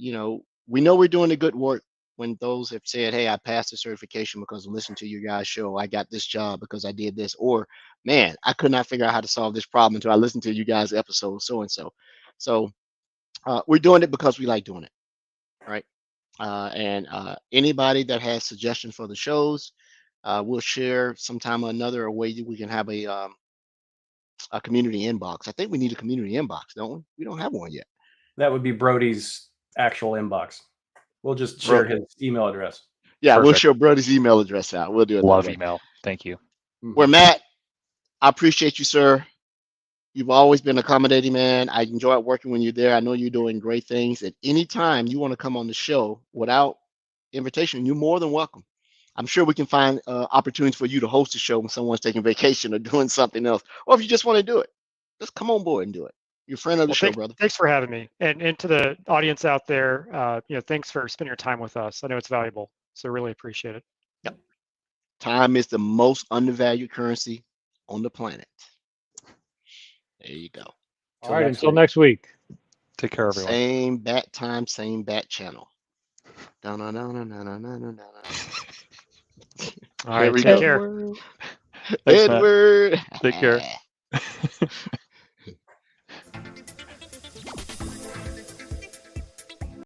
we know we're doing the good work when those have said, "Hey, I passed the certification because I listened to your guys' show. I got this job because I did this," or, "Man, I could not figure out how to solve this problem until I listened to you guys' episode so and so." So we're doing it because we like doing it, right? And anybody that has suggestions for the shows, we'll share sometime or another a way that we can have a community inbox. I think we need a community inbox, don't we? We don't have one yet. That would be Brodie's actual inbox. We'll just share his email address. Yeah, Perfect. We'll share Brodie's email address out. We'll do it. Love email. Thank you. Well, Matt, I appreciate you, sir. You've always been accommodating, man. I enjoy working when you're there. I know you're doing great things. At any time you want to come on the show without invitation, you're more than welcome. I'm sure we can find opportunities for you to host a show when someone's taking vacation or doing something else. Or if you just want to do it, just come on board and do it. You're a friend of the show, brother. Thanks for having me. And to the audience out there, thanks for spending your time with us. I know it's valuable, so really appreciate it. Yep. Time is the most undervalued currency on the planet. There you go. All right, until next week. Take care, everyone. Same bat time, same bat channel. All right, take care. Edward. Take care.